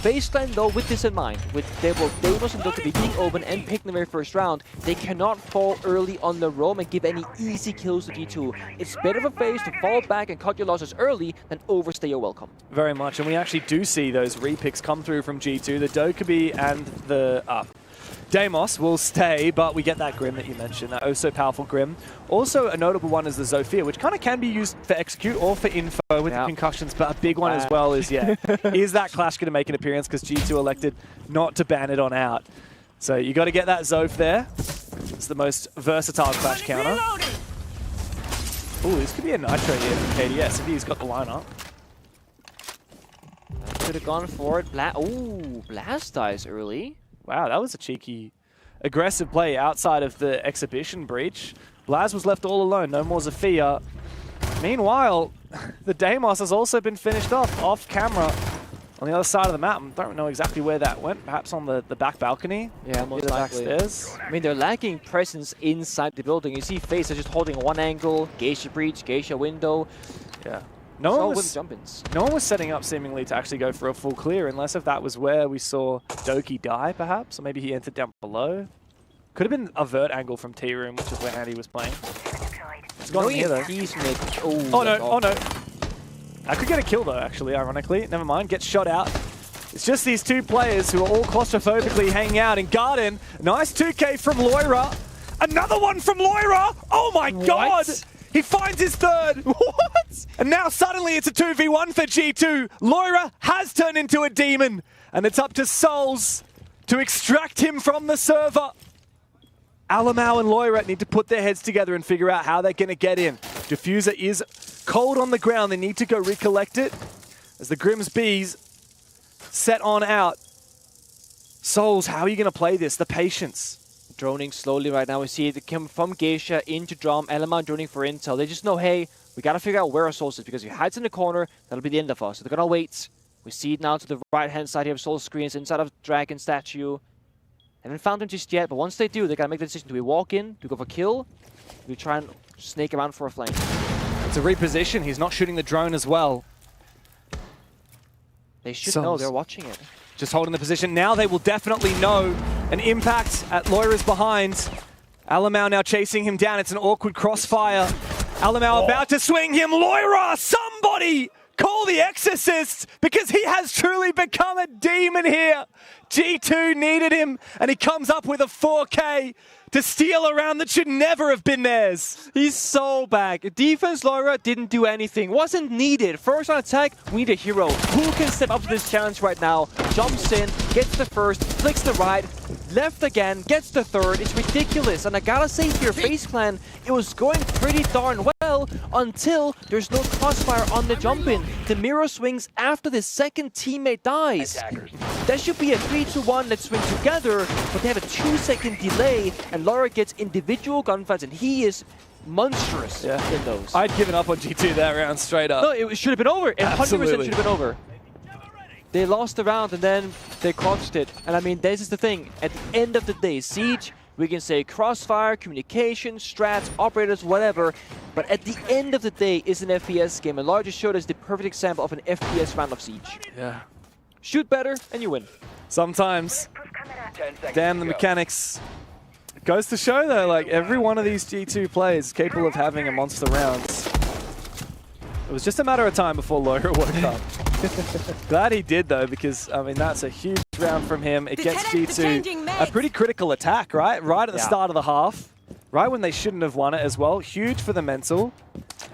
FaZe Clan though, with this in mind, with both Deimos and Dokkaebi being open and picking the very first round, they cannot fall early on the roam and give any easy kills to G2. It's better for FaZe to fall back and cut your losses early than overstay your welcome. Very much, and we actually do see those repicks come through from G2. The Dokkaebi and the Deimos will stay, but we get that Grim that you mentioned, that oh-so-powerful Grim. Also, a notable one is the Zofia, which kind of can be used for execute or for info with the concussions, but a big one as well is, is that Clash going to make an appearance because G2 elected not to ban it on out. So you got to get that Zof there. It's the most versatile Clash counter. Ooh, this could be a Nitro here from KDS if he's got the lineup. Could have gone for it. Blast dies early. Wow, that was a cheeky, aggressive play outside of the exhibition breach. Blaz was left all alone, no more Zofia. Meanwhile, the Deimos has also been finished off camera on the other side of the map. I don't know exactly where that went, perhaps on the back balcony? Yeah, most likely. Backstairs. I mean, they're lacking presence inside the building. You see FaZe are just holding one angle, Geisha breach, Geisha window. Yeah. No one was setting up seemingly to actually go for a full clear, unless if that was where we saw Doki die, perhaps, or maybe he entered down below. Could have been a vert angle from T Room, which is where Andy was playing. It's gone here though. Oh no! That could get a kill though, actually. Ironically, never mind. Gets shot out. It's just these 2 players who are all claustrophobically hanging out in Garden. Nice 2K from Loira. Another one from Loira. Oh my God! He finds his 3rd. What? And now suddenly it's a 2v1 for G2. Loira has turned into a demon. And it's up to Souls to extract him from the server. Alamau and Loira need to put their heads together and figure out how they're going to get in. Diffuser is cold on the ground. They need to go recollect it. As the Grimsby's set on out. Souls, how are you going to play this? The patience. Droning slowly right now. We see it come from Geisha into Drum. Element droning for intel. They just know, hey, we got to figure out where our Souls is because if he hides in the corner, that'll be the end of us. So they're going to wait. We see it now to the right-hand side here of Soul screens inside of Dragon statue. Haven't found him just yet, but once they do, they got to make the decision. Do we walk in? Do we go for kill? Do we try and snake around for a flank? It's a reposition. He's not shooting the drone as well. They should know. They're watching it. Just holding the position. Now they will definitely know an impact at Loira's behind. Alamau now chasing him down. It's an awkward crossfire. Alamau about to swing him. Loira, somebody call the Exorcist because he has truly become a demon here. G2 needed him and he comes up with a 4K to steal a round that should never have been theirs. He's so back. Defense Loira didn't do anything. Wasn't needed. First on attack, we need a hero. Who can step up to this challenge right now? Jumps in, gets the first, flicks the right, left again, gets the third. It's ridiculous. And I gotta say here, FaZe Clan, it was going pretty darn well until there's no crossfire on the jump in. The mirror swings after the second teammate dies. That should be a 3-2-1 that swing together, but they have a 2-second delay, and Loira gets individual gunfights, and he is monstrous in those. I'd given up on G2 that round straight up. No, it should have been over. It 100% should have been over. They lost the round and then they clutched it. And I mean, this is the thing. At the end of the day, Siege, we can say crossfire, communication, strats, operators, whatever. But at the end of the day, it's an FPS game. And Loira just showed us the perfect example of an FPS round of Siege. Yeah. Shoot better and you win. Sometimes. Damn the mechanics. It goes to show though, like every one of these G2 players is capable of having a monster rounds. It was just a matter of time before Loira woke up. Glad he did though, because I mean that's a huge round from him. It gets G2 a pretty critical attack, right? Right at the start of the half. Right when they shouldn't have won it as well. Huge for the mental.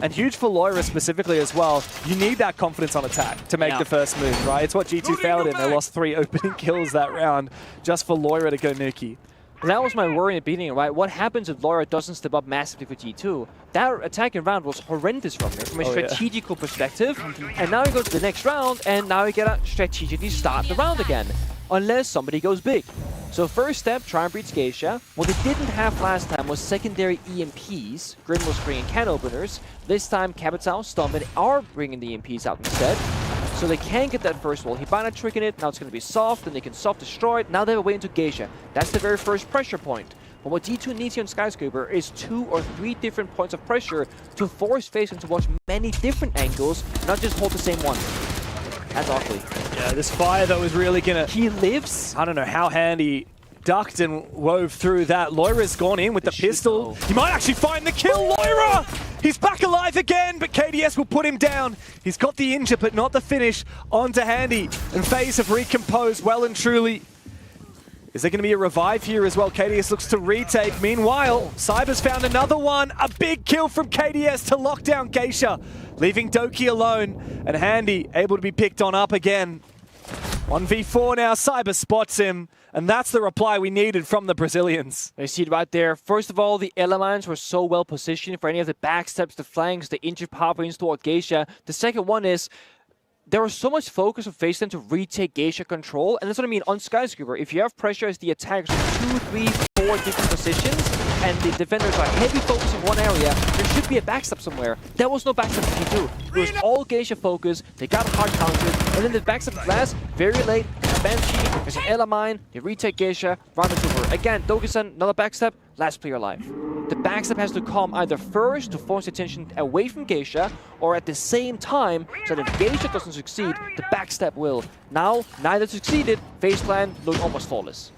And huge for Loira specifically as well. You need that confidence on attack to make the first move, right? It's what G2 failed in. They lost 3 opening kills that round just for Loira to go nuki. That was my worry in the beginning, right? What happens if Loira doesn't step up massively for G2? That attacking round was horrendous from a strategical perspective. And now you go to the next round, and now you gotta strategically start the round again. Unless somebody goes big. So first step, try and breach Geisha. What they didn't have last time was secondary EMPs. Grim was bringing can openers. This time, Capital, Stumpin are bringing the EMPs out instead. So they can get that first wall. Hibana tricking it, now it's going to be soft, and they can soft destroy it. Now they have a way into Geisha. That's the very first pressure point. But what G2 needs here on Skyscraper is 2 or 3 different points of pressure to force FaZe to watch many different angles, not just hold the same one. That's ugly. Yeah, this fire though is really gonna... He lives? I don't know how Handy ducked and wove through that. Loira's gone in with the pistol. He might actually find the kill, Loira! He's back alive again, but KDS will put him down. He's got the injure, but not the finish onto Handy. And FaZe have recomposed well and truly. Is there going to be a revive here as well? KDS looks to retake. Meanwhile, Cyber's found another one. A big kill from KDS to lock down Geisha, leaving Doki alone. And Handy able to be picked on up again. 1v4 now, Cyber spots him. And that's the reply we needed from the Brazilians. You see it right there. First of all, the elements were so well positioned for any of the backsteps, the flanks, the injured power-ins toward Geisha. The second one is, there was so much focus on FaZe to retake Geisha control, and that's what I mean on Skyscraper. If you have pressure as the attackers from 2, 3, 4 different positions, and the defenders are heavy focus in one area, there should be a backstep somewhere. There was no backstep in G2. It was all Geisha focus, they got hard countered, and then the backstep glass, very late, Banshee, there's an Ela mine, they retake Geisha, round it over. Again, Doki-san, another backstep, last player alive. The backstep has to come either first to force attention away from Geisha, or at the same time, so that if Geisha doesn't succeed, the backstep will. Now, neither succeeded, FaZe Clan looked almost flawless.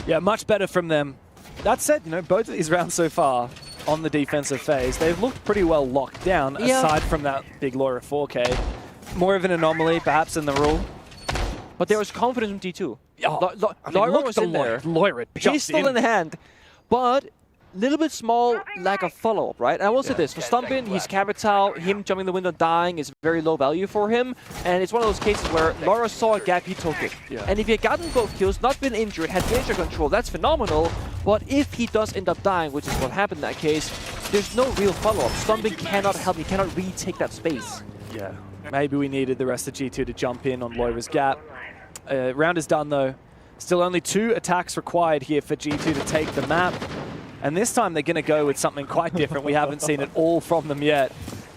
Yeah, much better from them. That said, you know, both of these rounds so far on the defensive phase, they've looked pretty well locked down, aside from that big Loira 4K. More of an anomaly, perhaps, in the rule. But there was confidence from T2. Loira was in there. Loira Pistol in hand. But little bit small lack of follow-up, right? And I will say this, for Stumpin, he's Capital, him jumping the window dying is very low value for him. And it's one of those cases where Loira saw a gap, he took it. And if he had gotten both kills, not been injured, had Geisha control, that's phenomenal. But if he does end up dying, which is what happened in that case, there's no real follow-up. Stumpin cannot help, he cannot retake that space. Yeah, maybe we needed the rest of G2 to jump in on Loira's gap. Round is done though. Still only 2 attacks required here for G2 to take the map. And this time they're going to go with something quite different. We haven't seen it all from them yet.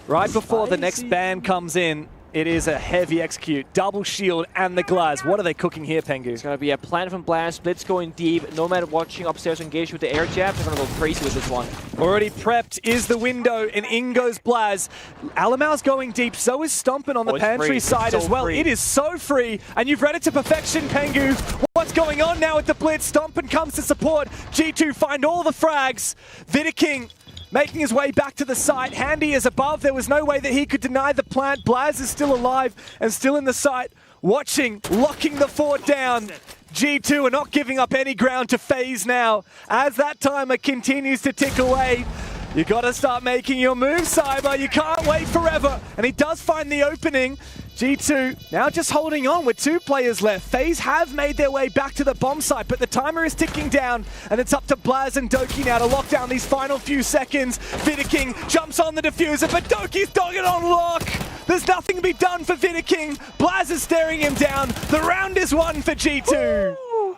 Right before the next ban comes in, it is a heavy execute. Double shield and the glass. What are they cooking here, Pengu? It's going to be a plant from blast, Blitz going deep. Nomad watching upstairs engaged with the air jab. They're going to go crazy with this one. Already prepped is the window, and in goes Blaz. Alamau's going deep, so is Stumpin on the pantry side as well. It is so free, and you've read it to perfection, Pengu. What's going on now with the Blitz? Stumpin comes to support. G2 find all the frags. Vidaking making his way back to the site. Handy is above. There was no way that he could deny the plant. Blaz is still alive and still in the site. Watching, locking the fort down. G2 are not giving up any ground to FaZe now. As that timer continues to tick away, you got to start making your move, Cyber. You can't wait forever. And he does find the opening. G2 now just holding on with 2 players left. FaZe have made their way back to the bomb site, but the timer is ticking down, and it's up to Blaz and Doki now to lock down these final few seconds. Vidiking jumps on the diffuser, but Doki's got it on lock. There's nothing to be done for Vidiking. Blaz is staring him down. The round is won for G2. Woo!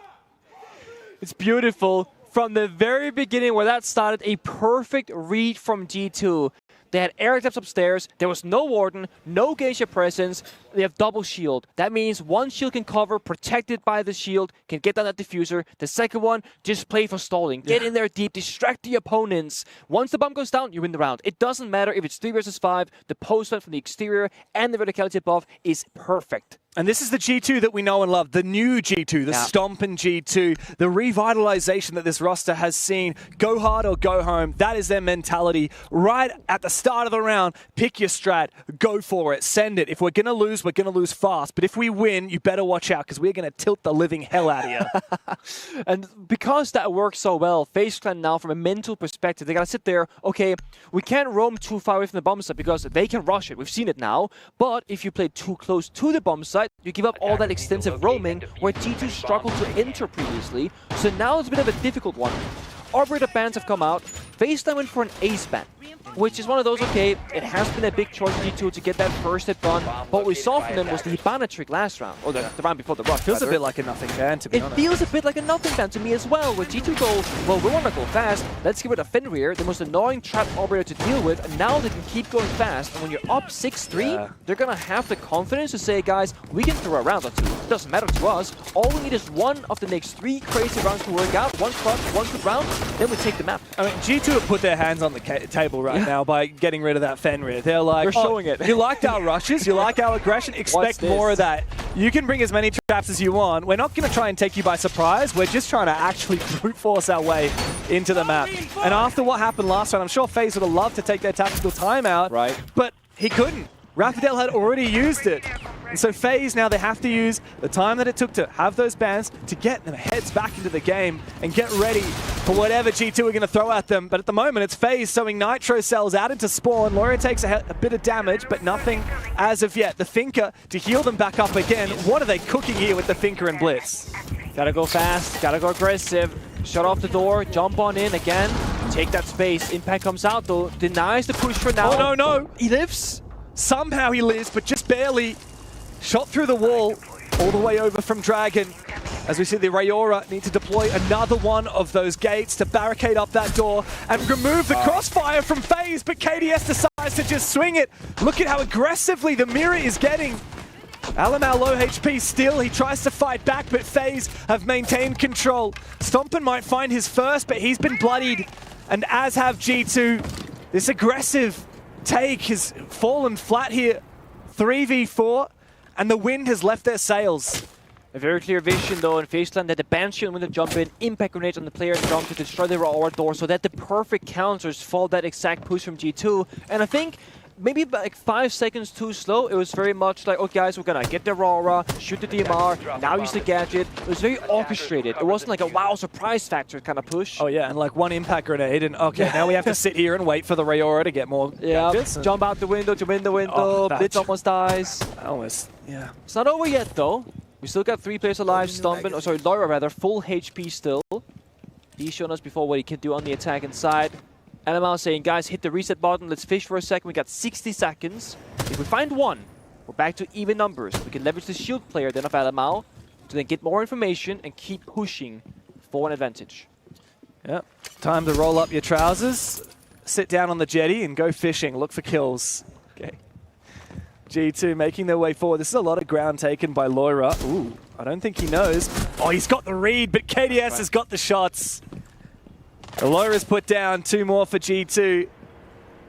It's beautiful. From the very beginning where that started, a perfect read from G2. They had air taps upstairs, there was no Warden, no Geisha presence, they have double shield. That means one shield can cover, protected by the shield, can get down that diffuser. The second one, just play for stalling. Get in there deep, distract the opponents. Once the bomb goes down, you win the round. It doesn't matter if it's 3 versus 5, the postman from the exterior and the verticality buff is perfect. And this is the G2 that we know and love, the new G2, the stomping G2, the revitalization that this roster has seen. Go hard or go home. That is their mentality. Right at the start of the round, pick your strat, go for it, send it. If we're going to lose, we're going to lose fast. But if we win, you better watch out because we're going to tilt the living hell out of you. And because that works so well, FaZe Clan now, from a mental perspective, they got to sit there, okay, we can't roam too far away from the bomb site because they can rush it. We've seen it now. But if you play too close to the bomb site, you give up all that extensive roaming where G2 struggled to enter previously. So now it's a bit of a difficult one. Arbiter bans have come out. FaZe Clan went for an ace ban, which is one of those, okay, it has been a big choice for G2 to get that first hit done. But what we saw from them was the Hibana trick last round, or the round before the rush. Feels a bit like a nothing ban, to be honest. It feels a bit like a nothing ban to me as well, where G2 go, well, we want to go fast, let's give it a Fenrir, the most annoying trap Arbiter to deal with, and now they can keep going fast. And when you're up 6-3, they're going to have the confidence to say, guys, we can throw a round or 2. It doesn't matter to us. All we need is one of the next 3 crazy rounds to work out, one clutch, one good round, then we take the map. I mean, G2 have put their hands on the table right now by getting rid of that Fenrir. They're like, they're showing it. You liked our rushes, you like our aggression, expect more of that. You can bring as many traps as you want. We're not going to try and take you by surprise. We're just trying to actually brute force our way into the map. And after what happened last round, I'm sure FaZe would have loved to take their tactical timeout, but he couldn't. Rapidel had already used it. And so FaZe now, they have to use the time that it took to have those bans to get their heads back into the game and get ready for whatever G2 are going to throw at them. But at the moment, it's FaZe sowing Nitro cells out into spawn. Loria takes a bit of damage, but nothing as of yet. The Finker to heal them back up again. What are they cooking here with the Finker and Blitz? Gotta go fast, gotta go aggressive. Shut off the door, jump on in again. Take that space. Impact comes out though, denies the push for now. Oh no, he lives. Somehow he lives, but just barely. Shot through the wall, all the way over from Dragon. As we see the Rayora need to deploy another one of those gates to barricade up that door and remove the crossfire from FaZe, but KDS decides to just swing it. Look at how aggressively the mirror is getting. Alamau low HP still, he tries to fight back, but FaZe have maintained control. Stompin might find his first, but he's been bloodied, and as have G2. This aggressive take has fallen flat here. 3v4. And the wind has left their sails. A very clear vision though in FaZe Clan that the Banshee and when they jump in, impact grenades on the player and jump to destroy the Aura door so that the perfect counters fall that exact push from G2. And I think maybe like 5 seconds too slow. It was very much like, okay guys, we're gonna get the Aura, shoot the DMR, now use the gadget. It was very orchestrated. It wasn't like a wow surprise factor kind of push. Oh yeah, and like one impact grenade and okay, now we have to sit here and wait for the Rayora to get more gadgets. Jump out the window to win the window, Blitz almost dies. Almost, yeah. It's not over yet though. We still got 3 players alive, Stompin, oh sorry, Loira rather, full HP still. He's shown us before what he can do on the attack inside. Alamau saying, guys, hit the reset button, let's fish for a second, we got 60 seconds. If we find one, we're back to even numbers. We can leverage the shield player then of Alamau to then get more information and keep pushing for an advantage. Yep, time to roll up your trousers, sit down on the jetty and go fishing, look for kills. Okay. G2 making their way forward. This is a lot of ground taken by Loira. Ooh, I don't think he knows. Oh, he's got the read, but KDS has got the shots. Loira's put down 2 more for G2.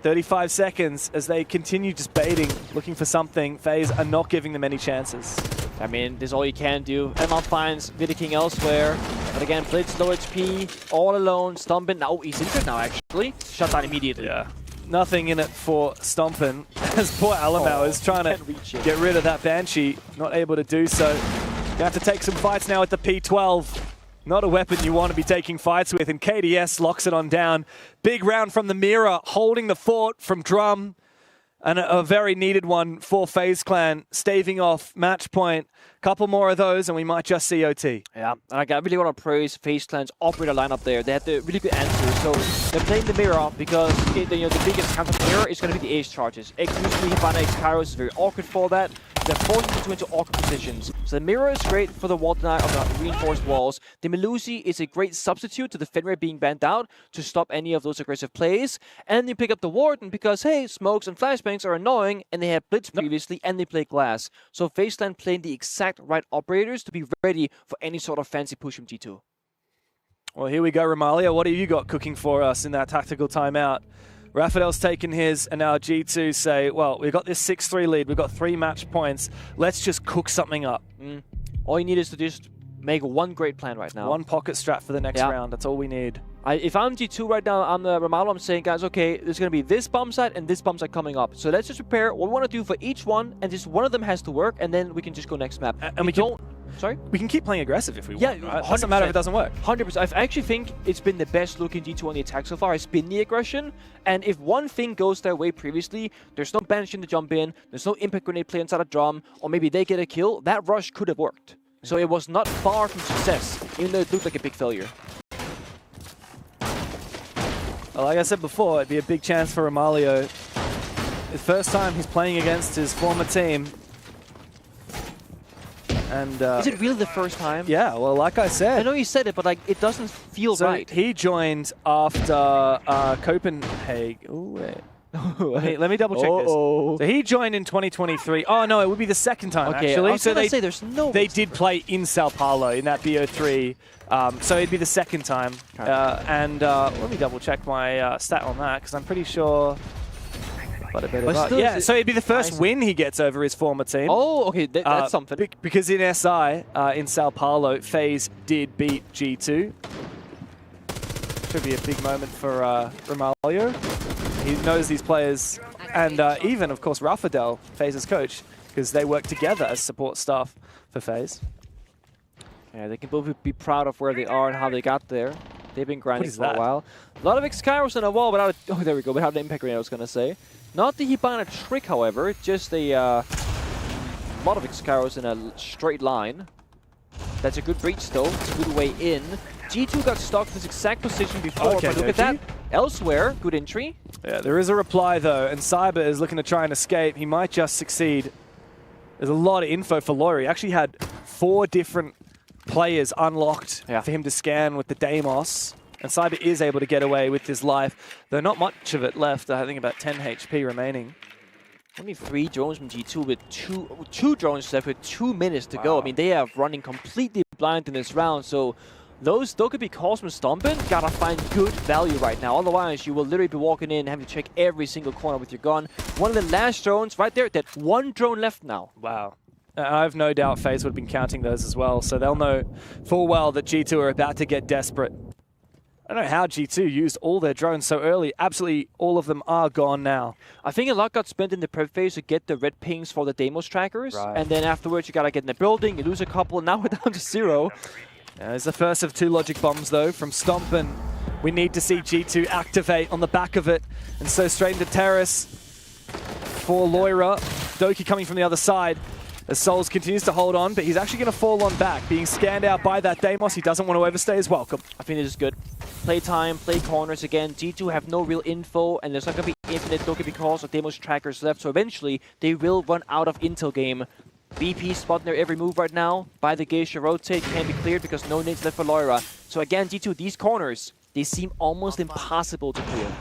35 seconds as they continue just baiting, looking for something. FaZe are not giving them any chances. I mean, this is all you can do. Emma finds Vidiking elsewhere. But again, Blitz, low HP, all alone. Stompin, now he's injured now actually. Shut down immediately. Yeah. Nothing in it for Stompin as poor Alamau is trying to get rid of that Banshee. Not able to do so. Gonna have to take some fights now with the P12. Not a weapon you want to be taking fights with, and KDS locks it on down. Big round from the Mirror, holding the fort from Drum. And a very needed one for FaZe Clan, staving off match point. Couple more of those, and we might just see OT. Yeah, and I really want to praise FaZe Clan's operator lineup there. They had the really good answers. So they're playing the Mirror because the biggest counter Mirror is going to be the ace charges. Usually Hibana X Kairos is very awkward for that. They're forcing you into awkward positions. So the Mirror is great for the wall deny of the reinforced walls. The Melusi is a great substitute to the Fenrir being banned out to stop any of those aggressive plays. And you pick up the Warden because, hey, smokes and flashbangs are annoying, and they had Blitz previously, and they play Glass. So FaZe Clan playing the exact right operators to be ready for any sort of fancy push from G2. Well, here we go, Romalia. What have you got cooking for us in that tactical timeout? Raphael's taken his, and now G2 say, well, we've got this 6-3 lead. We've got 3 match points. Let's just cook something up. All you need is to just make one great plan right now. One pocket strat for the next round. That's all we need. If I'm G2 right now, I'm the Romalo, I'm saying, guys, okay, there's going to be this bomb site and this bomb site coming up. So let's just prepare what we want to do for each one, and just one of them has to work, and then we can just go next map. And we don't... Sorry? We can keep playing aggressive if we want, Yeah, right? It doesn't matter if it doesn't work. 100%. I actually think it's been the best looking G2 on the attack so far. It's been the aggression. And if one thing goes their way previously, there's no banishing to jump in, there's no impact grenade play inside a drum, or maybe they get a kill, that rush could have worked. So it was not far from success, even though it looked like a big failure. Well, like I said before, it'd be a big chance for Romalio. The first time he's playing against his former team. And is it really the first time? Yeah, well, like I said. I know you said it, but like it doesn't feel right. He joined after Copenhagen. Ooh, wait. Let me double check this. So he joined in 2023. Oh no, it would be the second time actually. I was gonna say there's no. They did play in Sao Paulo in that BO3, so it'd be the second time. Let me double check my stat on that because I'm pretty sure. Yeah, so it'd be the first win he gets over his former team. Oh, okay, that's something. Because in SI, in Sao Paulo, FaZe did beat G2. Should be a big moment for Romalio. He knows these players, and even, of course, Rafadel, FaZe's coach, because they work together as support staff for FaZe. Yeah, they can both be proud of where they are and how they got there. They've been grinding for a while. A lot of X-Kairos on the wall, without there we go, without the impact grenade, I was going to say. Not the Hibana trick, however, just a lot of X-Kairos in a straight line. That's a good breach, though. It's a good way in. G2 got stuck in this exact position before, but look at that. Elsewhere, good entry. Yeah, there is a reply, though, and Cyber is looking to try and escape. He might just succeed. There's a lot of info for Lory. He actually had 4 different players unlocked for him to scan with the Deimos. And Cyber is able to get away with his life, though not much of it left. I think about 10 HP remaining. Only 3 drones from G2 with two drones left with 2 minutes to go. I mean, they are running completely blind in this round, so those could be calls from Stompin. Gotta find good value right now. Otherwise, you will literally be walking in, having to check every single corner with your gun. One of the last drones right there, that 1 drone left now. Wow. I have no doubt FaZe would have been counting those as well, so they'll know full well that G2 are about to get desperate. I don't know how G2 used all their drones so early. Absolutely all of them are gone now. I think a lot got spent in the prep phase to get the red pings for the Deimos trackers. And then afterwards, you gotta get in the building, you lose a couple, and now we're down to 0. There's the first of 2 logic bombs, though, from Stompin. We need to see G2 activate on the back of it. And so straight into Terrace for Loira. Doki coming from the other side. As Souls continues to hold on, but he's actually going to fall on back. Being scanned out by that Deimos, he doesn't want to overstay his welcome. I think this is good. Play time, play corners again. G2 have no real info, and there's not going to be infinite Doki because of Deimos trackers left, so eventually they will run out of intel game. BP spotting their every move right now. By the Geisha rotate, can be cleared because no nades left for Loira. So again, G2, these corners, they seem almost impossible to clear.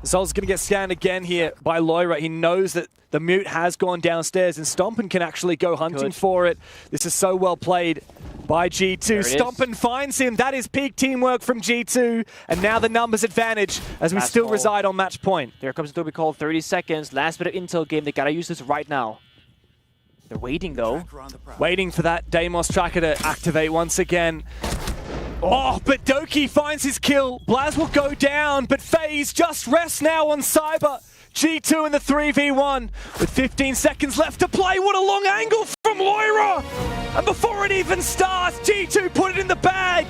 Sol's going to get scanned again here by Loira. He knows that the mute has gone downstairs, and Stompin can actually go hunting for it. This is so well played by G2. Stompin finds him. That is peak teamwork from G2. And now the numbers advantage as we still reside on match point. There comes the call, 30 seconds. Last bit of intel game. They got to use this right now. They're waiting, though. Waiting for that Deimos tracker to activate once again. Oh, but Doki finds his kill. Blaz will go down, but FaZe just rests now on Cyber. G2 in the 3v1 with 15 seconds left to play. What a long angle from Loira! And before it even starts, G2 put it in the bag.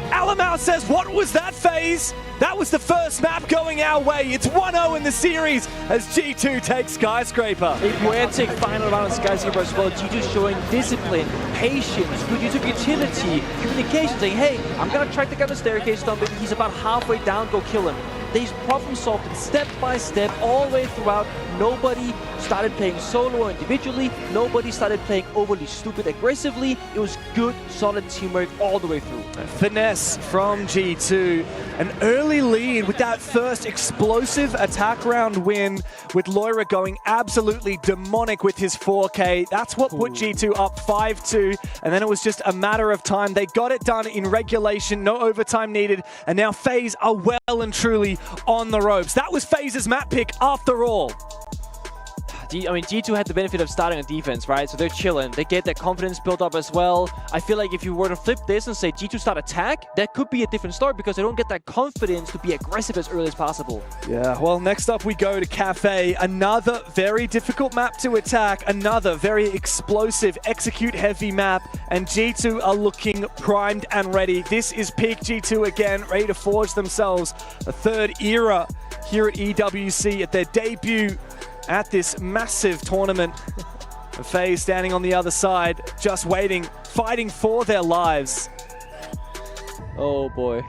Alamau says, what was that, FaZe? That was the first map going our way. It's 1-0 in the series as G2 takes Skyscraper. A poetic final round of Skyscraper as well. G2 showing discipline, patience, good use of utility, communication, saying, hey, I'm going to track the guy on the staircase, Stompin. He's about halfway down, go kill him. They problem solved it step by step all the way throughout. Nobody started playing solo or individually. Nobody started playing overly stupid aggressively. It was good, solid teamwork all the way through. Finesse from G2. An early lead with that first explosive attack round win, with Loira going absolutely demonic with his 4K. That's what put G2 up 5-2, and then it was just a matter of time. They got it done in regulation, no overtime needed, and now FaZe are well and truly on the ropes. That was FaZe's map pick after all. G2 had the benefit of starting on defense, right? So they're chilling. They get their confidence built up as well. I feel like if you were to flip this and say G2 start attack, that could be a different story because they don't get that confidence to be aggressive as early as possible. Yeah, well, next up we go to Cafe. Another very difficult map to attack. Another very explosive, execute-heavy map. And G2 are looking primed and ready. This is peak G2 again, ready to forge themselves a third era here at EWC at their debut at this massive tournament. FaZe standing on the other side, just waiting, fighting for their lives. Oh boy.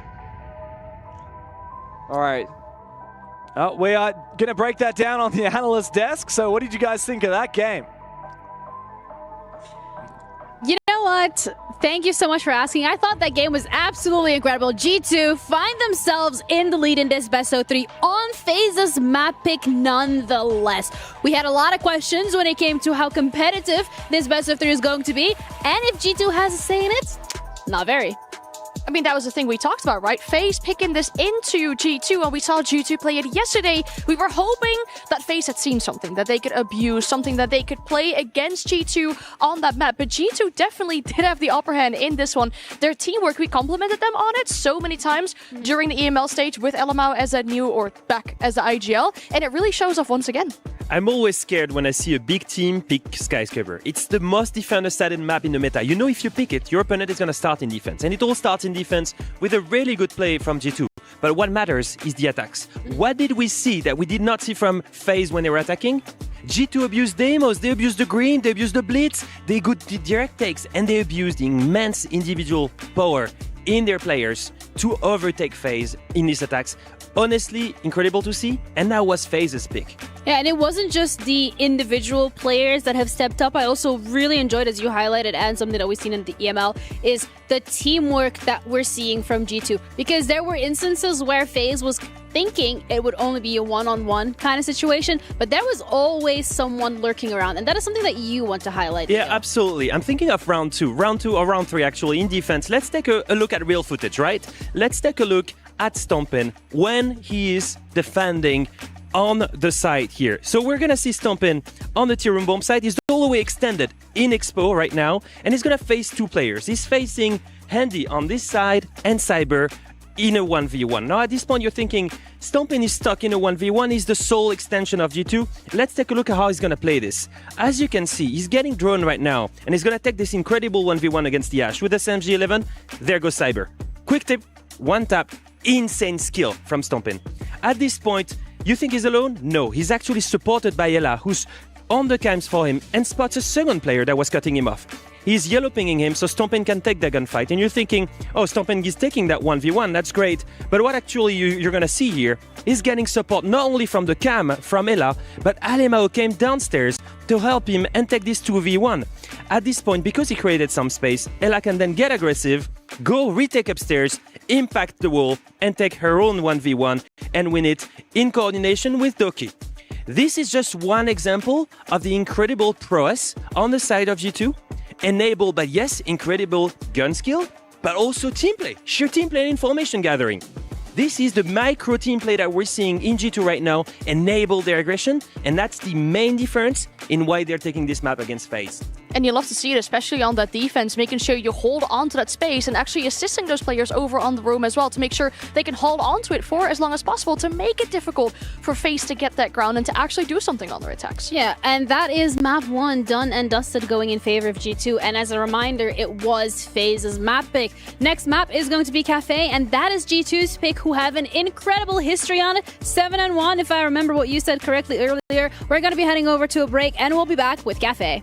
All right. We are going to break that down on the analyst desk. So what did you guys think of that game? You know what? Thank you so much for asking. I thought that game was absolutely incredible. G2 find themselves in the lead in this best of 3 on FaZe's map pick nonetheless. We had a lot of questions when it came to how competitive this best of 3 is going to be, and if G2 has a say in it, not very. I mean, that was the thing we talked about, right? FaZe picking this into G2, and we saw G2 play it yesterday. We were hoping that FaZe had seen something that they could abuse, something that they could play against G2 on that map. But G2 definitely did have the upper hand in this one. Their teamwork, we complimented them on it so many times during the EML stage with Elamau as a new, or back as the IGL, and it really shows off once again. I'm always scared when I see a big team pick Skyscraper. It's the most defender-sided map in the meta. You know if you pick it, your opponent is going to start in defense. And it all starts in defense with a really good play from G2. But what matters is the attacks. What did we see that we did not see from FaZe when they were attacking? G2 abused demos, they abused the green, they abused the blitz, they got the direct takes, and they abused the immense individual power in their players to overtake FaZe in these attacks. Honestly, incredible to see, and that was FaZe's pick. Yeah, and it wasn't just the individual players that have stepped up. I also really enjoyed, as you highlighted, and something that we've seen in the EML, is the teamwork that we're seeing from G2. Because there were instances where FaZe was thinking it would only be a one-on-one kind of situation, but there was always someone lurking around, and that is something that you want to highlight. Yeah, absolutely. I'm thinking of round 2 or round 3 actually in defense. Let's take a look at real footage, right? Let's take a look at Stompin when he is defending on the side here. So we're gonna see Stompin on the Tier Room Bomb side. He's all the way extended in Expo right now, and he's gonna face 2 players. He's facing Handy on this side and Cyber in a 1v1. Now at this point you're thinking Stompin is stuck in a 1v1, he's the sole extension of G2. Let's take a look at how he's gonna play this. As you can see, he's getting drone right now, and he's gonna take this incredible 1v1 against the Ash with SMG 11. There goes Cyber. Quick tip, one tap, insane skill from Stompin. At this point, you think he's alone? No, he's actually supported by Ella, who's on the cams for him and spots a second player that was cutting him off. He's yellow pinging him so Stompin can take the gunfight, and you're thinking, oh, Stompin is taking that 1v1, that's great. But what actually you're gonna see here is getting support not only from the cam, from Ella, but Alemao came downstairs to help him and take this 2v1. At this point, because he created some space, Ella can then get aggressive, go retake upstairs, impact the wall, and take her own 1v1 and win it in coordination with Doki. This is just one example of the incredible prowess on the side of G2, enabled by, yes, incredible gun skill, but also team play, sheer team play and information gathering. This is the micro team play that we're seeing in G2 right now, enable their aggression, and that's the main difference in why they're taking this map against FaZe. And you love to see it, especially on that defense, making sure you hold on to that space and actually assisting those players over on the roam as well to make sure they can hold on to it for as long as possible to make it difficult for FaZe to get that ground and to actually do something on their attacks. Yeah, and that is map 1 done and dusted, going in favor of G2. And as a reminder, it was FaZe's map pick. Next map is going to be Cafe, and that is G2's pick, who have an incredible history on it. 7-1, if I remember what you said correctly earlier. We're going to be heading over to a break, and we'll be back with Cafe.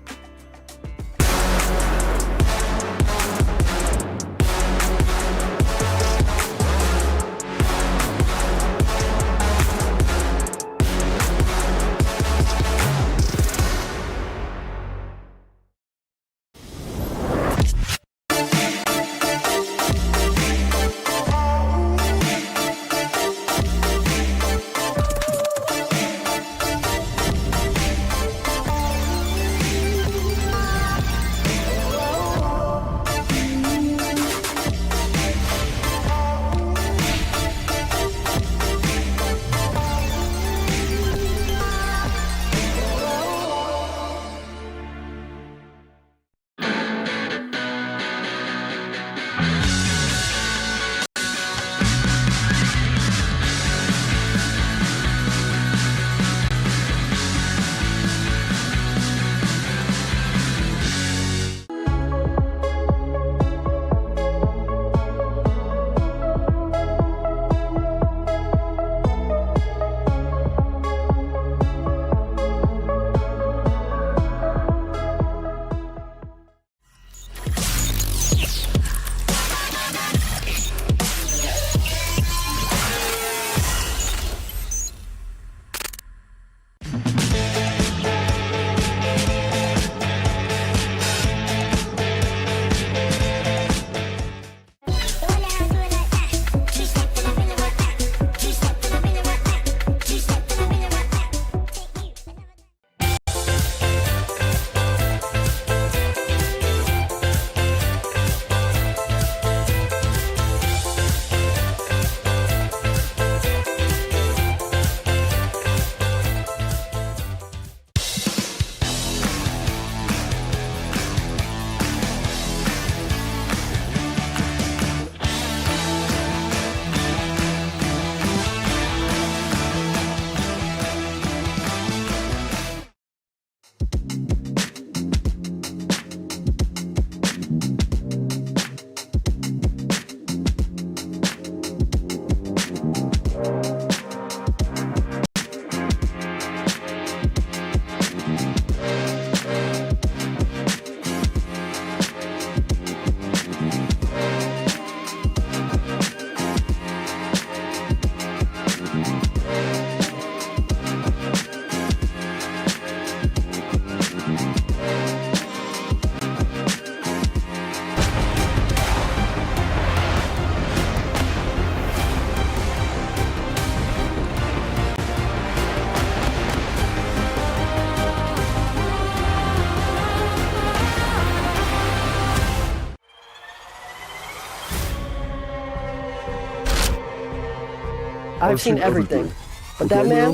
I've seen everything, but that man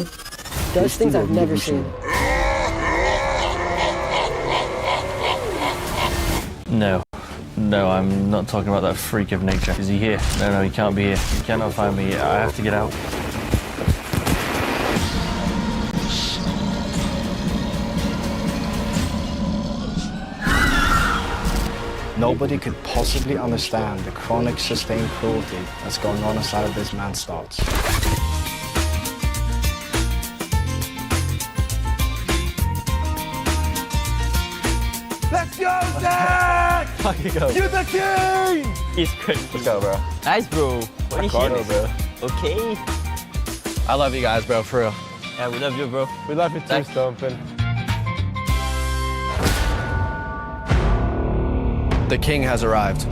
does things I've never seen. No, I'm not talking about that freak of nature. Is he here? No, he can't be here. He cannot find me. I have to get out. Nobody could possibly understand the chronic, sustained cruelty that's going on inside of this man's thoughts. Let's go, Zach! Fucking go. You're the king! He's great. Let's go, bro. Nice, bro. What are you doing, bro? Okay. I love you guys, bro, for real. Yeah, we love you, bro. We love you too, Stompin'. The king has arrived.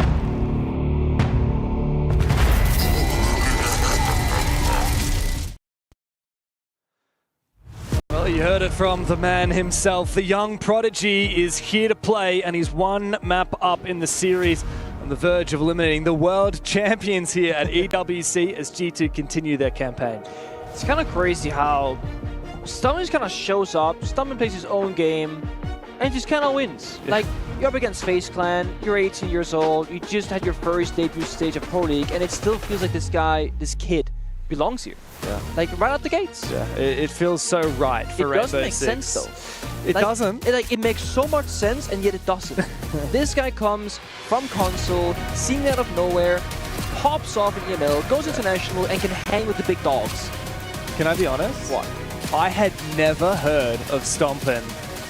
Well, you heard it from the man himself. The young prodigy is here to play, and he's one map up in the series, on the verge of eliminating the world champions here at EWC as G2 continue their campaign. It's kind of crazy how Stummin just kind of shows up. Stummin plays his own game, and just kind of wins. Yeah. Like, you're up against FaZe Clan, you're 18 years old, you just had your first debut stage of Pro League, and it still feels like this kid belongs here. Yeah. Like, right out the gates. Yeah, it feels so right for It doesn't Rainbow make Six. sense, though. It Like, doesn't. It makes so much sense, and yet it doesn't. This guy comes from console, seen out of nowhere, pops off in EML, goes international, and can hang with the big dogs. Can I be honest? What? I had never heard of Stompin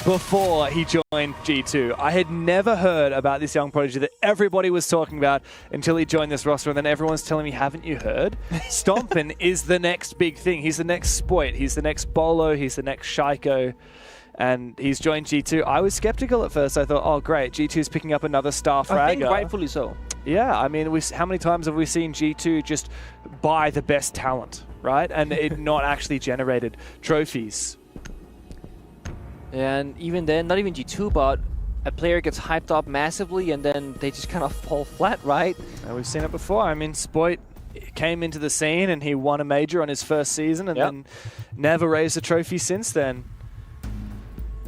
before he joined G2. I had never heard about this young prodigy that everybody was talking about until he joined this roster, and then everyone's telling me, haven't you heard? Stompin is the next big thing. He's the next Spoit. He's the next Bolo. He's the next Shaiko. And he's joined G2. I was skeptical at first. I thought, oh, great, G2's picking up another star fragger. I think rightfully so. Yeah, I mean, how many times have we seen G2 just buy the best talent, right? And it not actually generated trophies. And even then, not even G2, but a player gets hyped up massively and then they just kind of fall flat, right? And we've seen it before. I mean, Spoit came into the scene and he won a major on his first season and then never raised a trophy since then.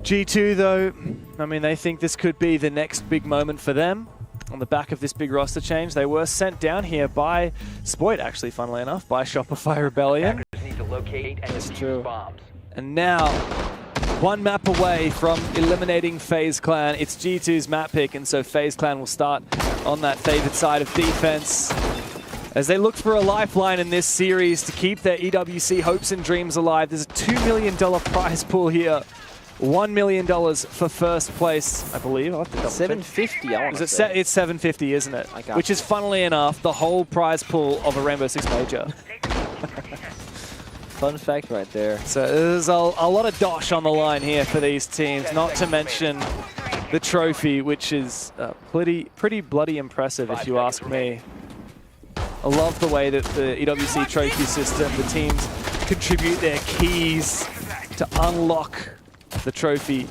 G2, though, I mean, they think this could be the next big moment for them. On the back of this big roster change, they were sent down here by Spoit, actually, funnily enough, by Shopify Rebellion. That's true. And now, one map away from eliminating FaZe Clan. It's G2's map pick, and so FaZe Clan will start on that favored side of defense as they look for a lifeline in this series to keep their EWC hopes and dreams alive. There's a $2 million prize pool here. $1 million for first place, I believe. I'll have to double check. 750, I want to say. It's 750, isn't it? I got Which is, funnily enough, the whole prize pool of a Rainbow Six major. Fun fact right there. So there's a lot of dosh on the line here for these teams, not to mention the trophy, which is pretty bloody impressive, if you ask me. I love the way that the EWC trophy system, the teams contribute their keys to unlock the trophy.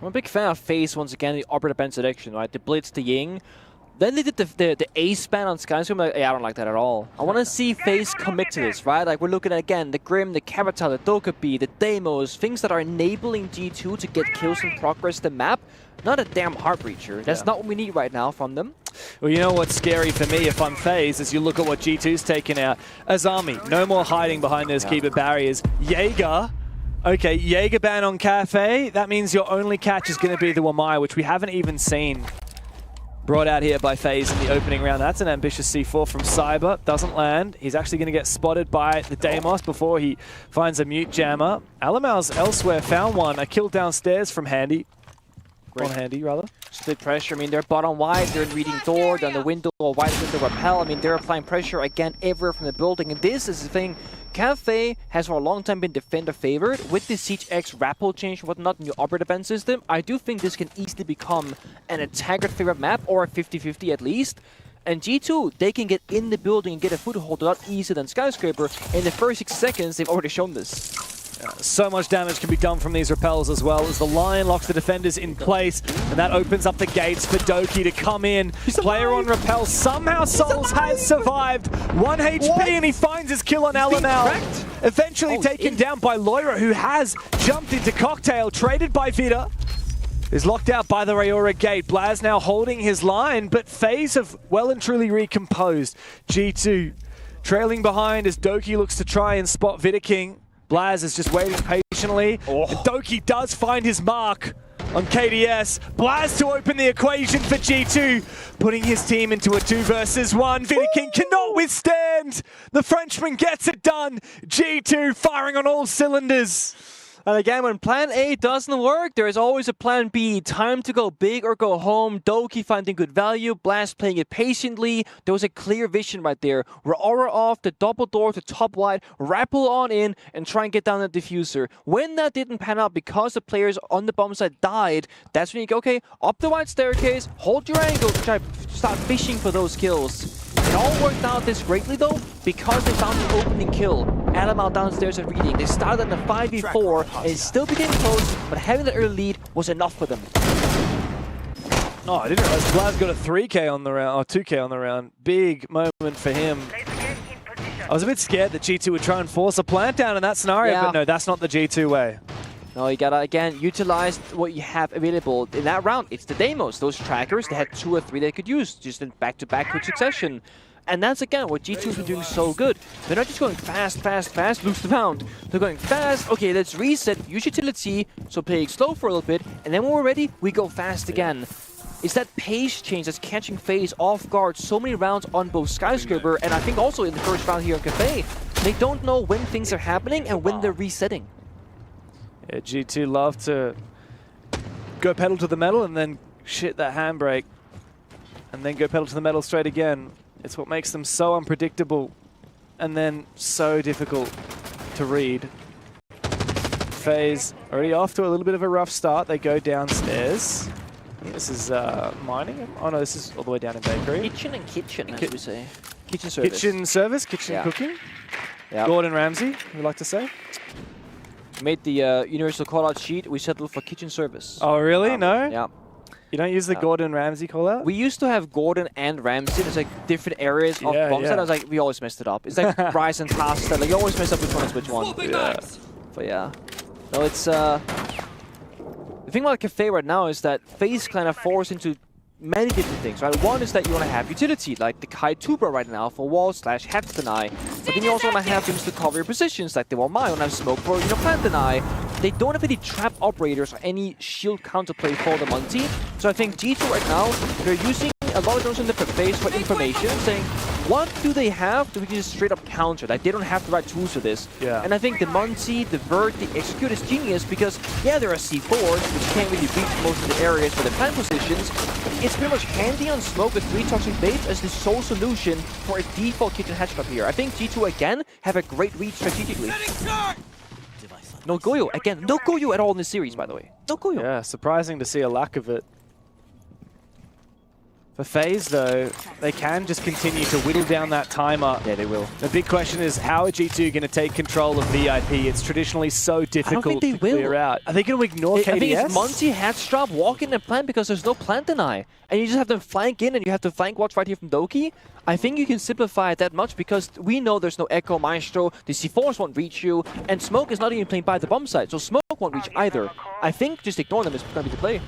I'm a big fan of FaZe once again, the Arbiter Band selection, right? The Blitz, the Ying. Then they did the ace ban on Skyscraper. Like, yeah, I don't like that at all. I want to see FaZe commit to this, right? Like, we're looking at, again, the Grim, the Capital, the Dokkaebi, the Deimos, things that are enabling G2 to get kills and progress the map. Not a damn Heartbreacher. That's not what we need right now from them. Well, you know what's scary for me if I'm FaZe is you look at what G2's taken out. Azami, no more hiding behind those keeper barriers. Jaeger, okay, Jaeger ban on Cafe. That means your only catch is going to be the Wamai, which we haven't even seen brought out here by FaZe in the opening round. That's an ambitious C4 from Cyber. Doesn't land. He's actually going to get spotted by the Deimos before he finds a mute jammer. Alamal's elsewhere found one. A kill downstairs from Handy. On Handy, rather. Split pressure. I mean, they're bottom wide, they're in reading door, they're on the window, or wide window rappel. I mean, they're applying pressure again everywhere from the building. And this is the thing. Cafe has for a long time been defender favored. With the Siege X rappel change and whatnot in your Arbiter defense system, I do think this can easily become an attacker favorite map, or a 50-50 at least. And G2, they can get in the building and get a foothold a lot easier than Skyscraper. In the first 6 seconds, they've already shown this. So much damage can be done from these repels as well as the Lion locks the defenders in place, and that opens up the gates for Doki to come in. Player on repel, somehow Souls has survived. 1 HP and he finds his kill on Alamal. Eventually taken down by Loira, who has jumped into Cocktail, traded by Vida. Is locked out by the Rayora gate. Blaz now holding his line, but FaZe have well and truly recomposed. G2 trailing behind as Doki looks to try and spot Vida King. Blaz is just waiting patiently. Doki does find his mark on KDS. Blaz to open the equation for G2, putting his team into a 2 versus 1. Vida King cannot withstand. The Frenchman gets it done. G2 firing on all cylinders. And again, when plan A doesn't work, there is always a plan B. Time to go big or go home. Doki finding good value. Blast playing it patiently. There was a clear vision right there. Aura off, the double door to top wide, rappel on in, and try and get down the diffuser. When that didn't pan out because the players on the bomb side died, that's when you go, okay, up the wide staircase, hold your angle, try start fishing for those kills. It all worked out this greatly though, because they found the opening kill. Alamal downstairs and reading. They started on the 5v4 and it still became close, but having the early lead was enough for them. Oh, I didn't realize Blaz got a 3k on the round, or 2k on the round. Big moment for him. I was a bit scared that G2 would try and force a plant down in that scenario, but no, that's not the G2 way. No, you gotta, again, utilize what you have available in that round. It's the Deimos, those trackers. They had 2 or 3 they could use, just in back-to-back quick succession. And that's, again, what G2's been doing so good. They're not just going fast, fast, fast, lose the round. They're going fast, okay, let's reset, use utility, so play slow for a little bit, and then when we're ready, we go fast again. It's that pace change that's catching FaZe off guard so many rounds on both Skyscraper, and I think also in the first round here on Cafe. They don't know when things are happening and when they're resetting. Yeah, G2 love to go pedal to the metal and then shit that handbrake. And then go pedal to the metal straight again. It's what makes them so unpredictable and then so difficult to read. FaZe already off to a little bit of a rough start. They go downstairs. This is mining. Oh no, this is all the way down in bakery. Kitchen and kitchen, as we say. Kitchen service. Kitchen service, kitchen cooking. Yeah. Gordon Ramsay, we like to say. Made the universal call-out sheet. We settled for kitchen service. Oh really? No? Yeah. You don't use the Gordon Ramsay call-out? We used to have Gordon and Ramsay. There's like different areas of bombs that I was like, we always messed it up. It's like rice and pasta. Like you always mess up which one is which one. Yeah. But yeah. No, it's the thing about Cafe right now is that FaZe kind of force into many different things, right? One is that you want to have utility, like the Kai Tubra right now for wall / head deny. But then you also want to have things to cover your positions, like they want to have smoke for, plant deny. They don't have any trap operators or any shield counterplay for the Monty. So I think G2 right now, they're using a lot of those in different phase for information, saying, what do they have that we can just straight up counter? Like, they don't have the right tools for this. Yeah. And I think the Monty, the Vert, the Execute is genius because, yeah, there are C4s, which can't really reach most of the areas for the plant positions. It's pretty much handy on smoke with 3 toxic baits as the sole solution for a default kitchen headshot here. I think G2 again have a great read strategically. No Goyo, again, no Goyo at all in this series, by the way. No Goyo. Yeah, surprising to see a lack of it. For FaZe, though, they can just continue to whittle down that timer. Yeah, they will. The big question is, how are G2 going to take control of VIP? It's traditionally so difficult to clear out. Are they going to ignore KDS? I think it's Monty, Headstrap, walk in and plant because there's no plant deny. And you just have them flank in and you have to flank watch right here from Doki. I think you can simplify it that much because we know there's no Echo, Maestro, the C4s won't reach you, and Smoke is not even playing by the bomb side, so Smoke won't reach either. I think just ignore them is going to be the play.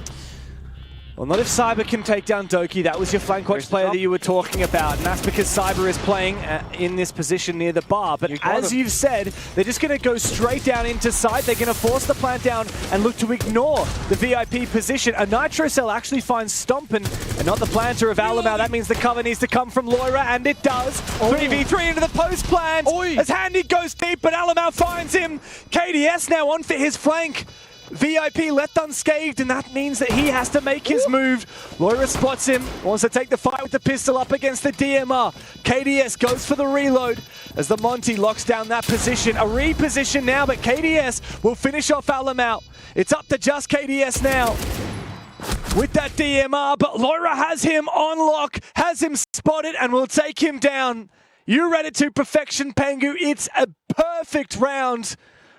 Well, not if Cyber can take down Doki. That was your flank watch player that you were talking about. And that's because Cyber is playing in this position near the bar. But as you've said, they're just going to go straight down into side. They're going to force the plant down and look to ignore the VIP position. A Nitro Cell actually finds Stompin and not the planter of Alamau. That means the cover needs to come from Loira, and it does. 3v3 into the post plant. As Handy goes deep, but Alamau finds him. KDS now on for his flank. VIP left unscathed, and that means that he has to make his move. Loira spots him, wants to take the fight with the pistol up against the DMR. KDS goes for the reload as the Monty locks down that position. A reposition now, but KDS will finish off Alamau. It's up to just KDS now with that DMR, but Loira has him on lock, has him spotted, and will take him down. You read it to perfection, Pengu. It's a perfect round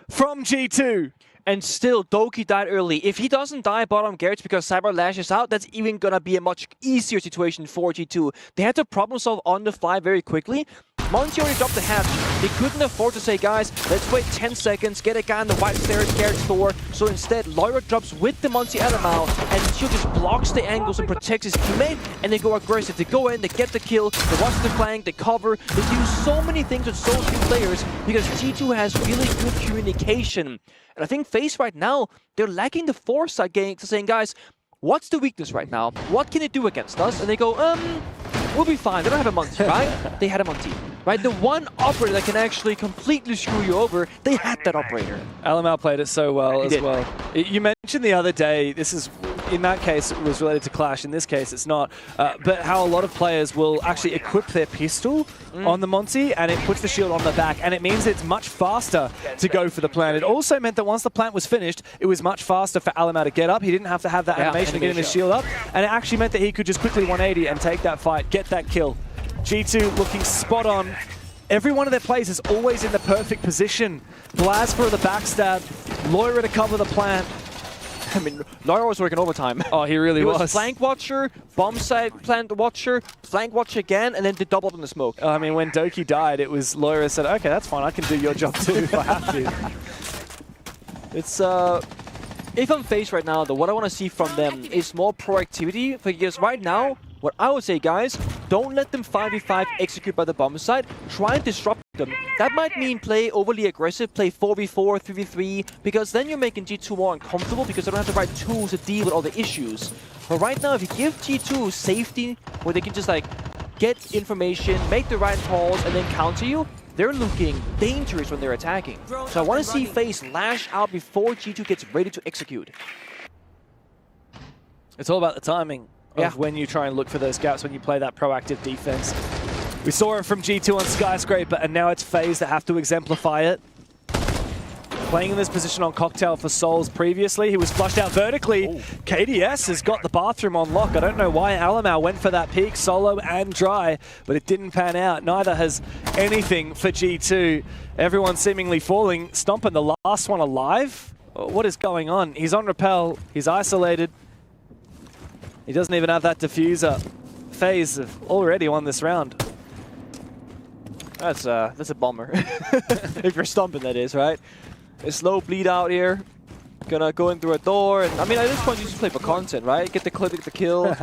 from G2. And still, Doki died early. If he doesn't die bottom garage because Cyber lashes out, that's even gonna be a much easier situation for G2. They had to problem solve on the fly very quickly. Monty already dropped the hatch. They couldn't afford to say, guys, let's wait 10 seconds, get a guy in the white stairs garage door. So instead, Loira drops with the Monty Alamau, and she just blocks the angles and protects his teammate, and they go aggressive. They go in, they get the kill, they watch the flank, they cover. They do so many things with so few players because G2 has really good communication. And I think FaZe right now, they're lacking the foresight to saying, guys, what's the weakness right now? What can it do against us? And they go, we'll be fine. They don't have a Monty, right? They had a Monty, right? The one operator that can actually completely screw you over, they had that operator. Alamau played it so well as well. You mentioned the other day, this is, in that case, it was related to Clash. In this case, it's not. But how a lot of players will actually equip their pistol on the Monty, and it puts the shield on the back, and it means it's much faster to go for the plant. It also meant that once the plant was finished, it was much faster for Alamau to get up. He didn't have to have that animation to get his shield up, and it actually meant that he could just quickly 180 and take that fight, get that kill. G2 looking spot on. Every one of their plays is always in the perfect position. Blaz for the backstab, Loira to cover the plant. I mean, Loira was working overtime. Oh, he really was. He was flank watcher, bomb side plant watcher, flank watch again, and then they doubled in the smoke. I mean, when Doki died, it was Loira said, okay, that's fine, I can do your job too if I have to. It's If I'm FaZe right now, though, what I want to see from them is more proactivity. Because right now, what I would say, guys, don't let them 5v5 execute by the bomb side. Try and disrupt them. That might mean play overly aggressive, play 4v4, 3v3, because then you're making G2 more uncomfortable because they don't have the right tools to deal with all the issues. But right now, if you give G2 safety, where they can just like get information, make the right calls, and then counter you, they're looking dangerous when they're attacking. So I want to see FaZe lash out before G2 gets ready to execute. It's all about the timing of when you try and look for those gaps, when you play that proactive defense. We saw it from G2 on Skyscraper, and now it's FaZe that have to exemplify it. Playing in this position on Cocktail for Souls previously, he was flushed out vertically. KDS has got the bathroom on lock. I don't know why Alamau went for that peak, solo and dry, but it didn't pan out. Neither has anything for G2. Everyone seemingly falling. Stompin', the last one alive? What is going on? He's on rappel. He's isolated. He doesn't even have that diffuser. FaZe have already won this round. That's a bummer. If you're Stompin', that is, right? A slow bleed out here. Gonna go in through a door. And, I mean, at this point, you just play for content, right? Get the clip, get the kill.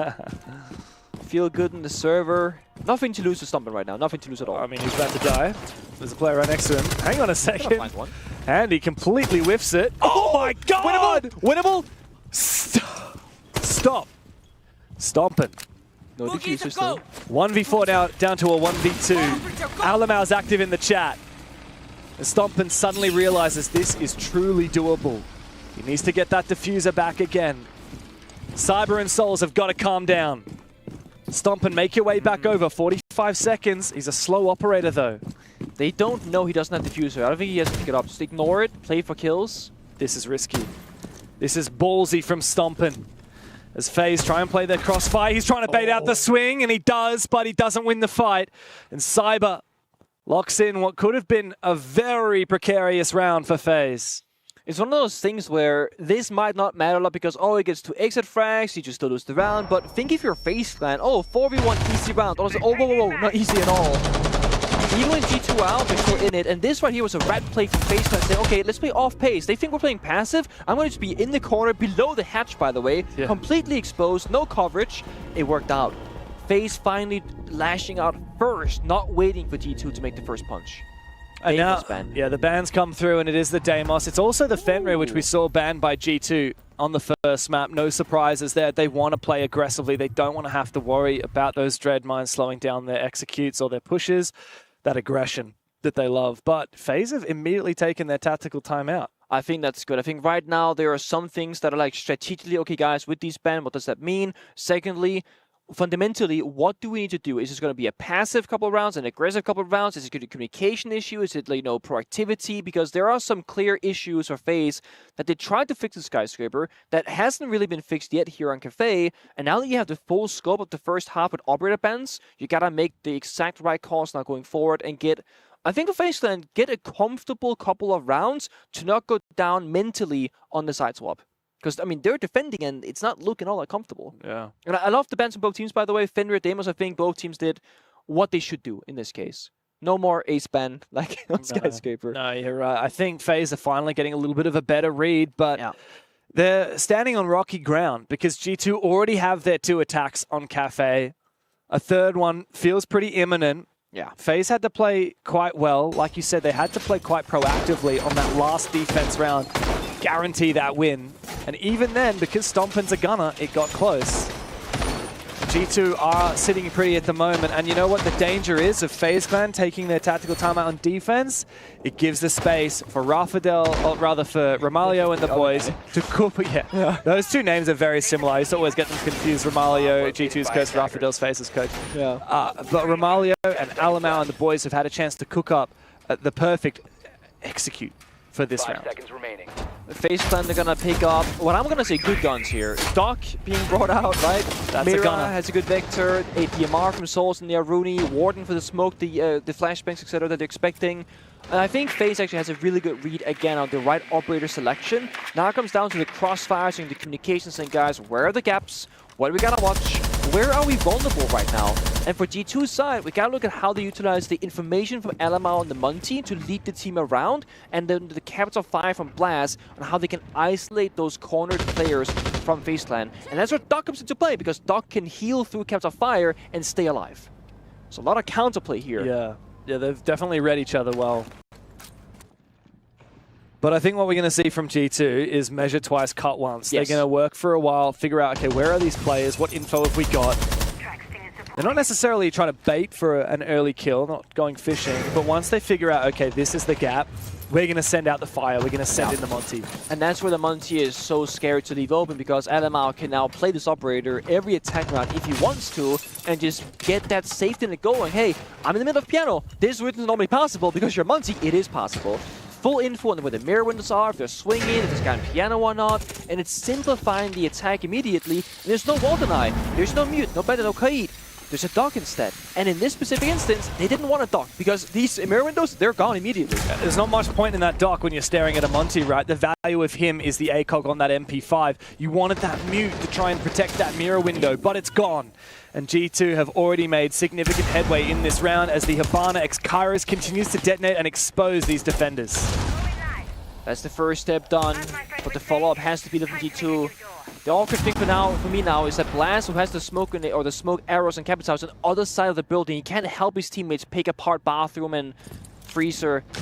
Feel good in the server. Nothing to lose to Stompin' right now. Nothing to lose at all. I mean, he's about to die. There's a player right next to him. Hang on a second. Find one. And he completely whiffs it. Oh my god! Winnable! Stop. Stompin'. No diffuser still. 1v4 now, down to a 1v2. Alamau's active in the chat. And Stompin' suddenly realizes this is truly doable. He needs to get that diffuser back again. Cyber and Souls have got to calm down. Stompin', make your way back over. 45 seconds. He's a slow operator, though. They don't know he doesn't have diffuser. I don't think he has to pick it up. Just ignore it, play for kills. This is risky. This is ballsy from Stompin'. As FaZe try and play their crossfire, he's trying to bait out the swing, and he does, but he doesn't win the fight. And Cyber locks in what could have been a very precarious round for FaZe. It's one of those things where this might not matter a lot because, oh, he gets 2 exit frags, he just still lose the round. But think if you're FaZe clan, oh, 4v1 easy round. Also, oh, whoa, not easy at all. Even when G2 out, they're still in it. And this right here was a rat play from FaZe clan saying, okay, let's play off pace. They think we're playing passive. I'm going to be in the corner below the hatch, by the way. Completely exposed, no coverage. It worked out. FaZe finally lashing out first, not waiting for G2 to make the first punch. And now, the bans come through, and it is the Deimos. It's also the Fenrir, which we saw banned by G2 on the first map. No surprises there. They want to play aggressively. They don't want to have to worry about those Dread Mines slowing down their executes or their pushes, that aggression that they love. But FaZe have immediately taken their tactical timeout. I think that's good. I think right now there are some things that are like strategically, okay, guys, with these bans, what does that mean? Secondly, fundamentally, what do we need to do? Is this going to be a passive couple of rounds, an aggressive couple of rounds? Is it a communication issue? Is it, like, proactivity? Because there are some clear issues for FaZe that they tried to fix in Skyscraper that hasn't really been fixed yet here on Cafe. And now that you have the full scope of the first half with operator bans, you got to make the exact right calls now going forward and get, I think for FaZe Clan, get a comfortable couple of rounds to not go down mentally on the side swap. Because, I mean, they're defending and it's not looking all that comfortable. Yeah. And I love the bans on both teams, by the way. Fenrir, Deimos, I think both teams did what they should do in this case. No more ace ban like on Skyscraper. No, you're right. I think FaZe are finally getting a little bit of a better read, but they're standing on rocky ground because G2 already have their 2 attacks on Cafe. A third one feels pretty imminent. Yeah. FaZe had to play quite well. Like you said, they had to play quite proactively on that last defense round. Guarantee that win. And even then, because Stompin's a gunner, it got close. G2 are sitting pretty at the moment. And you know what the danger is of FaZe Clan taking their tactical timeout on defense? It gives the space for Rafadel, or rather for Romalio and the boys to cook. Yeah, those 2 names are very similar. I used to always get them confused. Romalio, G2's coach, Rafadel's FaZe's coach. Yeah. But Romalio and Alamau and the boys have had a chance to cook up the perfect execute for this round. 5 seconds remaining. FaZe Clan, they're gonna pick up what I'm gonna say good guns here. Doc being brought out, right? That's Mira a gunner. has a good vector, a DMR from Souls and the Aruni, Warden for the smoke, the flashbangs, etc. that they're expecting. And I think FaZe actually has a really good read again on the right operator selection. Now it comes down to the crossfires and the communications and guys, where are the gaps? What do we gotta watch? where are we vulnerable right now? And for G2's side, we gotta look at how they utilize the information from LMR and the Munty to lead the team around, and then the capital fire from Blast on how they can isolate those cornered players from FaZe Clan. And that's where Doc comes into play, because Doc can heal through capital fire and stay alive. So a lot of counterplay here. Yeah, they've definitely read each other well. But I think what we're going to see from G2 is measure twice, cut once. Yes. They're going to work for a while, figure out, okay, where are these players? What info have we got? They're not necessarily trying to bait for an early kill, not going fishing. But once they figure out, okay, this is the gap, we're going to send out the fire. We're going to send in the Monty. And that's where the Monty is so scared to leave open, because LMR can now play this operator every attack round if he wants to and just get that safety net going. Hey, I'm in the middle of piano. This isn't normally possible because you're Monty. It is possible. Full info on where the mirror windows are, if they're swinging, if there's got piano or not, and it's simplifying the attack immediately. And there's no wall deny, there's no mute, no better, no kaid. There's a dock instead. And in this specific instance, they didn't want a dock because these mirror windows, they're gone immediately. There's not much point in that dock when you're staring at a Monty, right? The value of him is the ACOG on that MP5. You wanted that mute to try and protect that mirror window, but it's gone. And G2 have already made significant headway in this round as the Hibana X Kairos continues to detonate and expose these defenders. That's the first step done, but the follow-up has to be the G2. The awkward thing for me now is that Blast, who has the smoke in it, or the smoke arrows and Capitals on the other side of the building, he can't help his teammates pick apart Bathroom and Freezer. So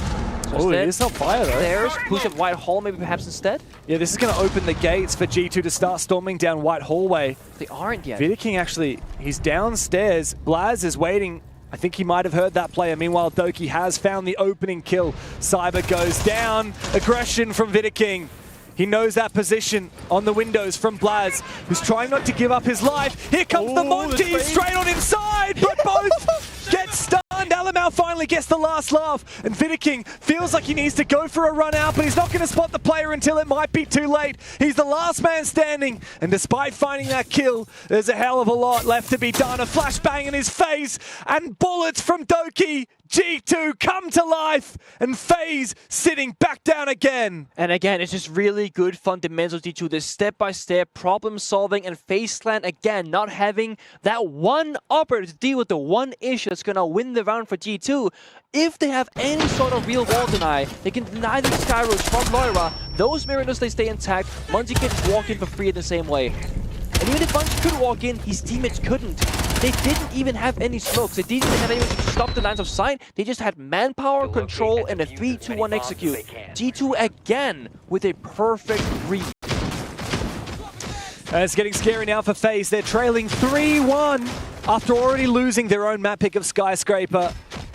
Oh, it is on fire though. There's push up White Hall maybe perhaps instead. Yeah, this is going to open the gates for G2 to start storming down White Hallway. They aren't yet. Vidiking actually, he's downstairs. Blaz is waiting. I think he might have heard that player. Meanwhile, Doki has found the opening kill. Cyber goes down. Aggression from Vidiking. He knows that position on the windows from Blaz, who's trying not to give up his life. Here comes the Monty straight on inside, but both get stunned. Alamau finally gets the last laugh, and Vidiking feels like he needs to go for a run out, but he's not going to spot the player until it might be too late. He's the last man standing, and despite finding that kill, there's a hell of a lot left to be done. A flashbang in his face, and bullets from Doki. G2 come to life, and FaZe sitting back down again. And again, it's just really good fundamentals, G2. This step-by-step problem solving, and FaZe Clan, again, not having that one operator to deal with the one issue that's going to win the round for G2. If they have any sort of real wall deny, they can deny the Skyros from Loira. Those mirrors, they stay intact. Munzy can just walk in for free in the same way. And even if Munzy could walk in, his teammates couldn't. They didn't even have any smokes. They didn't even have anyone to stop the lines of sight. They just had manpower, control, and a 3-2-1 execute. G2 again with a perfect read. And it's getting scary now for FaZe. They're trailing 3-1 after already losing their own map pick of Skyscraper.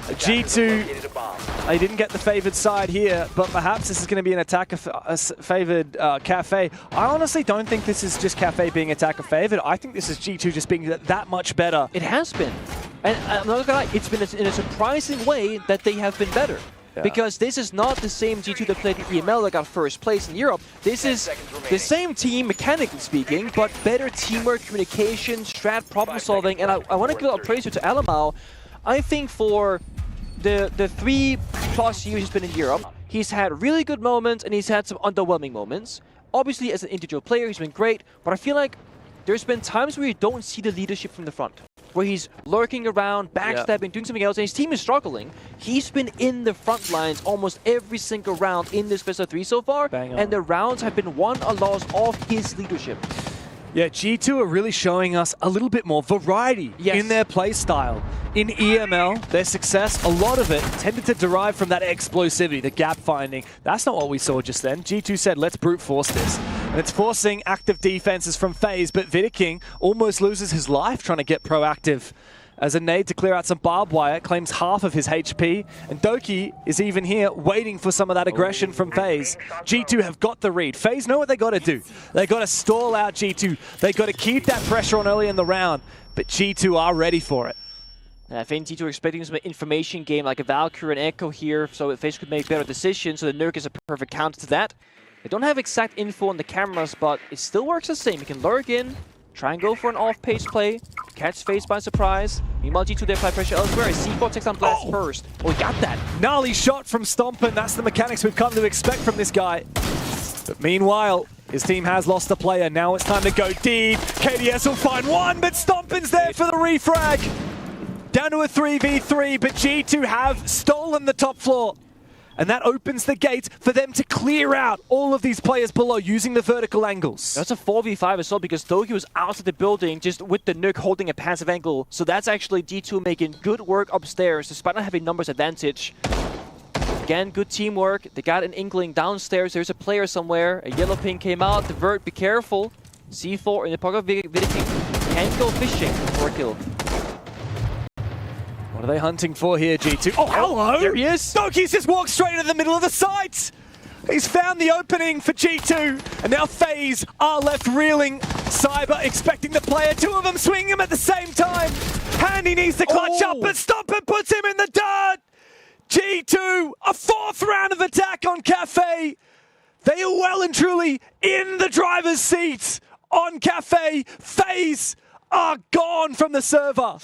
G2, they didn't get the favored side here, but perhaps this is going to be an attacker-favored Cafe. I honestly don't think this is just Cafe being attacker-favored. I think this is G2 just being that much better. It has been. And I'm not gonna lie, it's been in a surprising way that they have been better. Yeah. Because this is not the same G2 that played the EML that got first place in Europe. This is the same team, mechanically speaking, but better teamwork, communication, strat, problem solving. And I want to give a praise to Alamau. I think for the 3+ years he's been in Europe, he's had really good moments and he's had some underwhelming moments. Obviously, as an individual player, he's been great, but I feel like there's been times where you don't see the leadership from the front, where he's lurking around, backstabbing, doing something else, and his team is struggling. He's been in the front lines almost every single round in this best of 3 so far, and the rounds have been won or lost off his leadership. Yeah, G2 are really showing us a little bit more variety in their play style. In EML, their success, a lot of it tended to derive from that explosivity, the gap finding. That's not what we saw just then. G2 said, let's brute force this. And it's forcing active defenses from FaZe, but Vidiking almost loses his life trying to get proactive. As a nade to clear out some barbed wire, claims half of his HP, and Doki is even here waiting for some of that aggression from FaZe. G2 have got the read. FaZe know what they got to do. They got to stall out G2. They got to keep that pressure on early in the round, but G2 are ready for it. I think G2 are expecting some information game like a Valkyrie and Echo here, so FaZe could make better decisions, so the Nurk is a perfect counter to that. They don't have exact info on the cameras, but it still works the same. You can lurk in, try and go for an off-pace play, catch FaZe by surprise. Meanwhile, G2 they apply pressure elsewhere. C4 takes on Blast first. Oh, he got that. Gnarly shot from Stompen. That's the mechanics we've come to expect from this guy. But meanwhile, His team has lost a player. Now it's time to go deep. KDS will find one, but Stompin's there for the refrag. Down to a 3v3, but G2 have stolen the top floor. And that opens the gate for them to clear out all of these players below using the vertical angles. That's a 4v5 as well because Doki was out of the building just with the nuke holding a passive angle. So that's actually G2 making good work upstairs despite not having numbers advantage. Again, good teamwork. They got an inkling downstairs. There's a player somewhere. A yellow ping came out. The Vert, be careful. C4 in the pocket of Vidiking. Can't go fishing for a kill. What are they hunting for here, G2? Oh, hello! There he is. Doki's just walked straight into the middle of the site! He's found the opening for G2, and now FaZe are left reeling. Cyber expecting the player, two of them swinging him at the same time. Handy needs to clutch up, but Stomper puts him in the dirt! G2, a fourth round of attack on Cafe. They are well and truly in the driver's seat on Cafe. FaZe are gone from the server.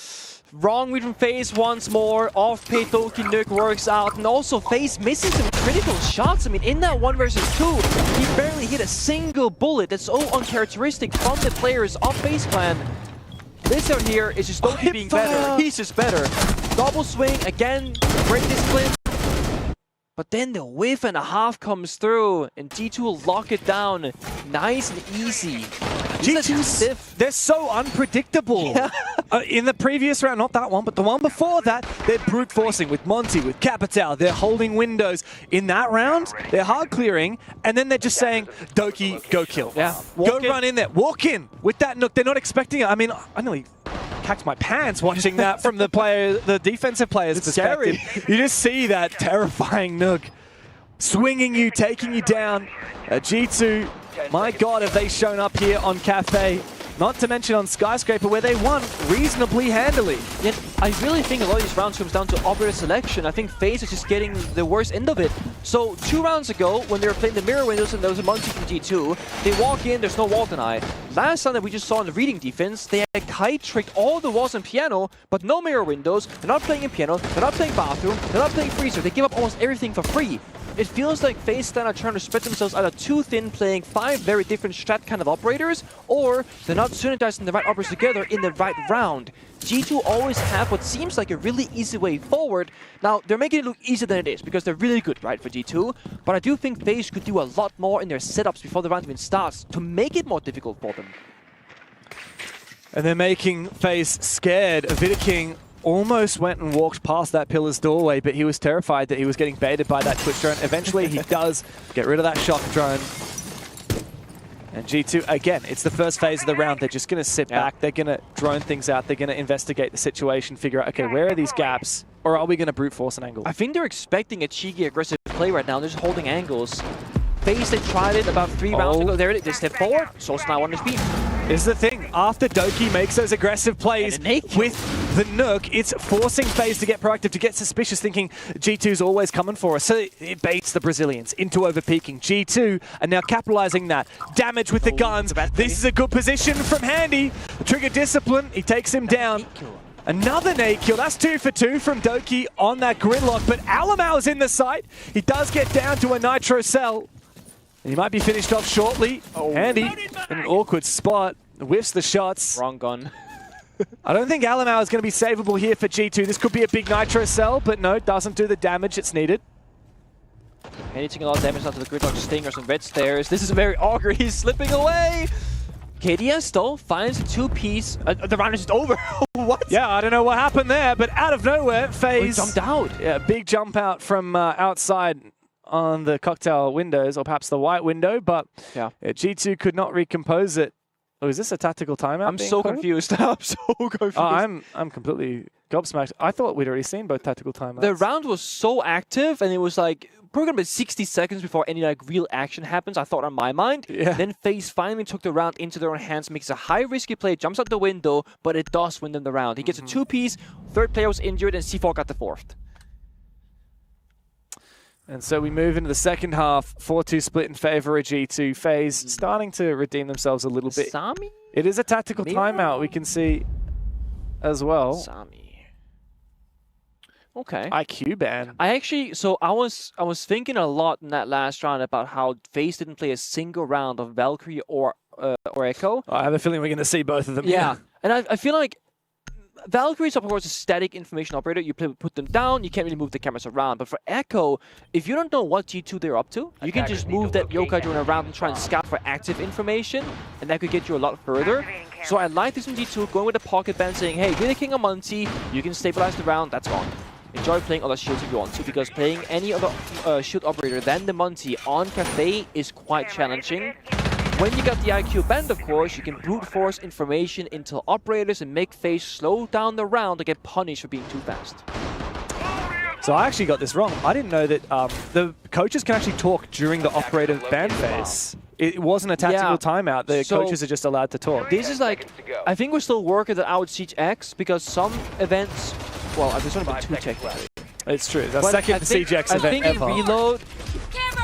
Wrong read from FaZe once more. Off-pay Doki nuke works out. And also FaZe missing some critical shots. I mean, in that 1 versus 2, he barely hit a single bullet. That's so uncharacteristic from the players of FaZe Clan. This out here is just Doki being better. He's just better. Double swing, again, great discipline. But then the whiff and a half comes through, and G2 will lock it down. Nice and easy. G2, they're so unpredictable. Yeah. In the previous round, not that one, but the one before that, they're brute forcing with Monty, with Capital. They're holding windows. In that round, they're hard clearing, and then they're just saying, Doki, go kill. Yeah. Go run in there. Walk in with that nook. They're not expecting it. I mean, I nearly cacked my pants watching that from the defensive player's perspective. Scary. You just see that terrifying nook swinging you, taking you down. G2, my God, have they shown up here on Cafe. Not to mention on Skyscraper, where they won reasonably handily. Yet, I really think a lot of these rounds comes down to operator selection. I think FaZe is just getting the worst end of it. So 2 rounds ago, when they were playing the mirror windows and there was a Monty from G2, they walk in, there's no wall deny. Last time that we just saw in the reading defense, they had kite tricked all the walls in piano, but no mirror windows. They're not playing in piano, they're not playing bathroom, they're not playing freezer. They give up almost everything for free. It feels like FaZe Clan are trying to spread themselves either too thin, playing 5 very different strat kind of operators, or they're not synergizing the right operators together in the right round. G2 always have what seems like a really easy way forward. Now, they're making it look easier than it is, because they're really good, right, for G2, but I do think FaZe could do a lot more in their setups before the round even starts to make it more difficult for them. And they're making FaZe scared. Vidiking almost went and walked past that pillar's doorway, but he was terrified that he was getting baited by that Twitch drone. Eventually, he does get rid of that shock drone. And G2, again, it's the first phase of the round. They're just going to sit back. They're going to drone things out. They're going to investigate the situation, figure out, okay, where are these gaps? Or are we going to brute force an angle? I think they're expecting a cheeky, aggressive play right now. They're just holding angles. FaZe, they tried it about 3 rounds ago. There they step forward. Source now on his beat. Is the thing, after Doki makes those aggressive plays with the Nook, it's forcing FaZe to get proactive, to get suspicious, thinking G2's always coming for us. So it baits the Brazilians into overpeaking. G2 are now capitalizing that. Damage with the guns. This is a good position from Handy. Trigger discipline, he takes him down. Another nade kill. That's 2 for 2 from Doki on that gridlock, but Alamau is in the site. He does get down to a nitro cell. He might be finished off shortly. Handy in an awkward spot. Whiffs the shots. Wrong gun. I don't think Alamau is going to be savable here for G2. This could be a big nitro cell, but no, doesn't do the damage it's needed. Handy taking a lot of damage onto the gridlock stingers and red stairs. This is very awkward. He's slipping away. KDS though finds a 2-piece. The round is just over. What? Yeah, I don't know what happened there, but out of nowhere, FaZe jumped out. Yeah, big jump out from outside on the cocktail windows, or perhaps the white window, but G2 could not recompose it. Oh, is this a tactical timeout? I'm so confused. I'm so confused. I'm completely gobsmacked. I thought we'd already seen both tactical timeouts. The round was so active, and it was like probably 60 seconds before any like real action happens, I thought on my mind. Yeah. Then FaZe finally took the round into their own hands, makes a high risky play, jumps out the window, but it does win them the round. He gets a 2-piece, third player was injured, and C4 got the 4th. And so we move into the second half, 4-2 split in favor of G2. FaZe starting to redeem themselves a little bit. Sami? It is a tactical timeout, we can see as well. Sami. Okay. IQ ban. I was thinking a lot in that last round about how FaZe didn't play a single round of Valkyrie or Echo. I have a feeling we're going to see both of them. Yeah, and I feel like Valkyrie is, of course, a static information operator. You put them down, you can't really move the cameras around. But for Echo, if you don't know what G2 they're up to, you can just move that yokai drone around and try and scout for active information, and that could get you a lot further. So I like this from G2, going with a pocket ban, saying, hey, we're the king of Monty, you can stabilize the round, that's fine. Enjoy playing other shields if you want to, because playing any other shield operator than the Monty on Cafe is quite challenging. When you got the IQ band, of course, you can brute force information into operators and make FaZe slow down the round to get punished for being too fast. So I actually got this wrong. I didn't know that the coaches can actually talk during the operator ban phase. It wasn't a tactical timeout. The coaches are just allowed to talk. This is like, I think we're still working that out Siege X, because some events, well, there's only been 2 technically. It's true. The second CGX event I think ever. in Reload,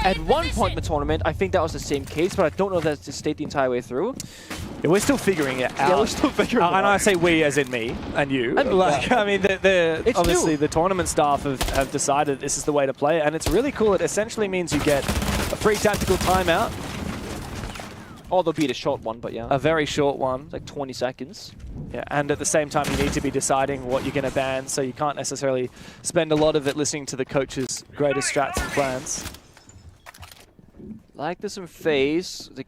at one point in the tournament, I think that was the same case, but I don't know if that's stayed the entire way through. Yeah, we're still figuring it out. Yeah, we're still figuring it out. And I say we as in me and you. Like, I mean, obviously the tournament staff have decided this is the way to play it, and it's really cool. It essentially means you get a free tactical timeout. Or there'll be a short one, but yeah. A very short one. It's like 20 seconds. Yeah, and at the same time, you need to be deciding what you're going to ban, so you can't necessarily spend a lot of it listening to the coach's greatest strats and plans. Like this in FaZe, they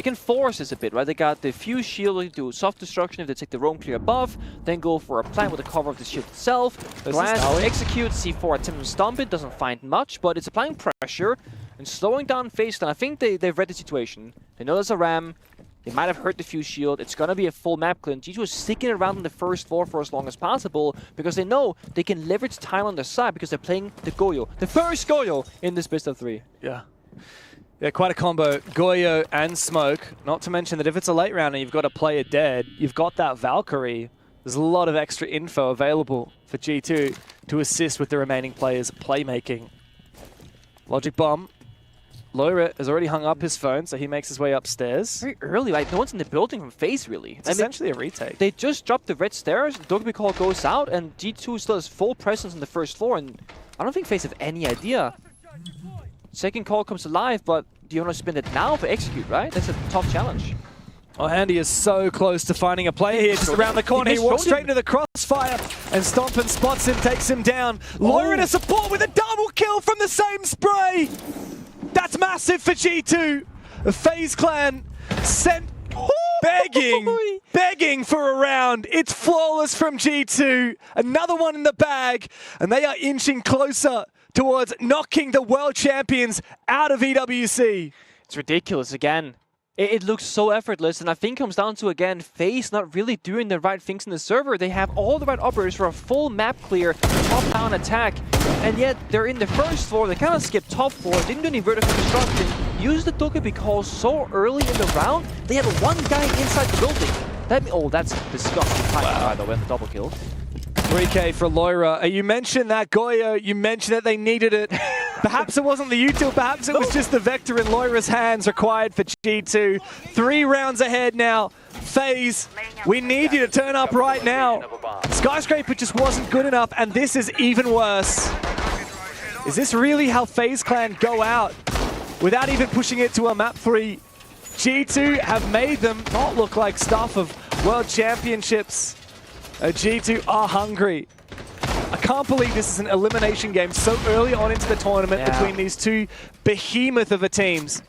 can force this a bit, right? They got the fuse shield, they do soft destruction if they take the roam clear above, then go for a plant with the cover of the shield itself. Glance, execute, C4 attempt to stomp it, doesn't find much, but it's applying pressure and slowing down FaZe. And I think they've read the situation. They know there's a ram, they might have hurt the fuse shield, it's gonna be a full map clear. G2 is sticking around on the first floor for as long as possible, because they know they can leverage time on their side, because they're playing the Goyo, the first Goyo in this best of 3. Yeah. Yeah, quite a combo. Goyo and Smoke. Not to mention that if it's a late round and you've got a player dead, you've got that Valkyrie. There's a lot of extra info available for G2 to assist with the remaining players' playmaking. Logic Bomb. Loira has already hung up his phone, so he makes his way upstairs. Very early, like no one's in the building from FaZe, really. It's essentially a retake. They just dropped the red stairs, Dokkaebi Call goes out, and G2 still has full presence on the first floor, and I don't think FaZe have any idea. Second call comes alive, but do you want to spin it now for execute, right? That's a tough challenge. Oh, Andy is so close to finding a player here, just around the corner. He walks straight into the crossfire, and Stompin spots him, takes him down. Loira to support with a double kill from the same spray! That's massive for G2. The FaZe clan sent begging for a round. It's flawless from G2. Another one in the bag, and they are inching closer towards knocking the world champions out of EWC. It's ridiculous again. It looks so effortless, and I think it comes down to, again, FaZe not really doing the right things in the server. They have all the right operators for a full map clear, top-down attack, and yet they're in the first floor. They kind of skipped top floor, didn't do any vertical construction, used the Dokkaebi Call so early in the round, they had one guy inside the building. That's disgusting timing, by the way, the double kill. 3K for Loira. You mentioned that Goyo, you mentioned that they needed it. Perhaps it wasn't the util, perhaps it was just the vector in Loira's hands required for G2. 3 rounds ahead now. FaZe, we need you to turn up right now. Skyscraper just wasn't good enough, and this is even worse. Is this really how FaZe Clan go out without even pushing it to a map 3? G2 have made them not look like stuff of World Championships. G2 are hungry. I can't believe this is an elimination game so early on into the tournament between these two behemoth of a teams.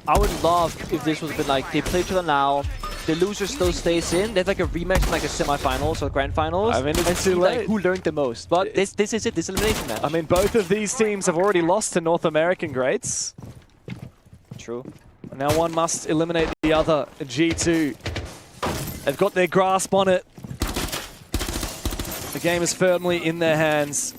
I would love if this was a bit like they play each other now, the loser still stays in. They have like a rematch in like the semifinals or grand finals. I mean, it's too late. Like who learned the most. But this is it, this elimination match. I mean, both of these teams have already lost to North American greats. True. Now one must eliminate the other. G2. They've got their grasp on it. The game is firmly in their hands.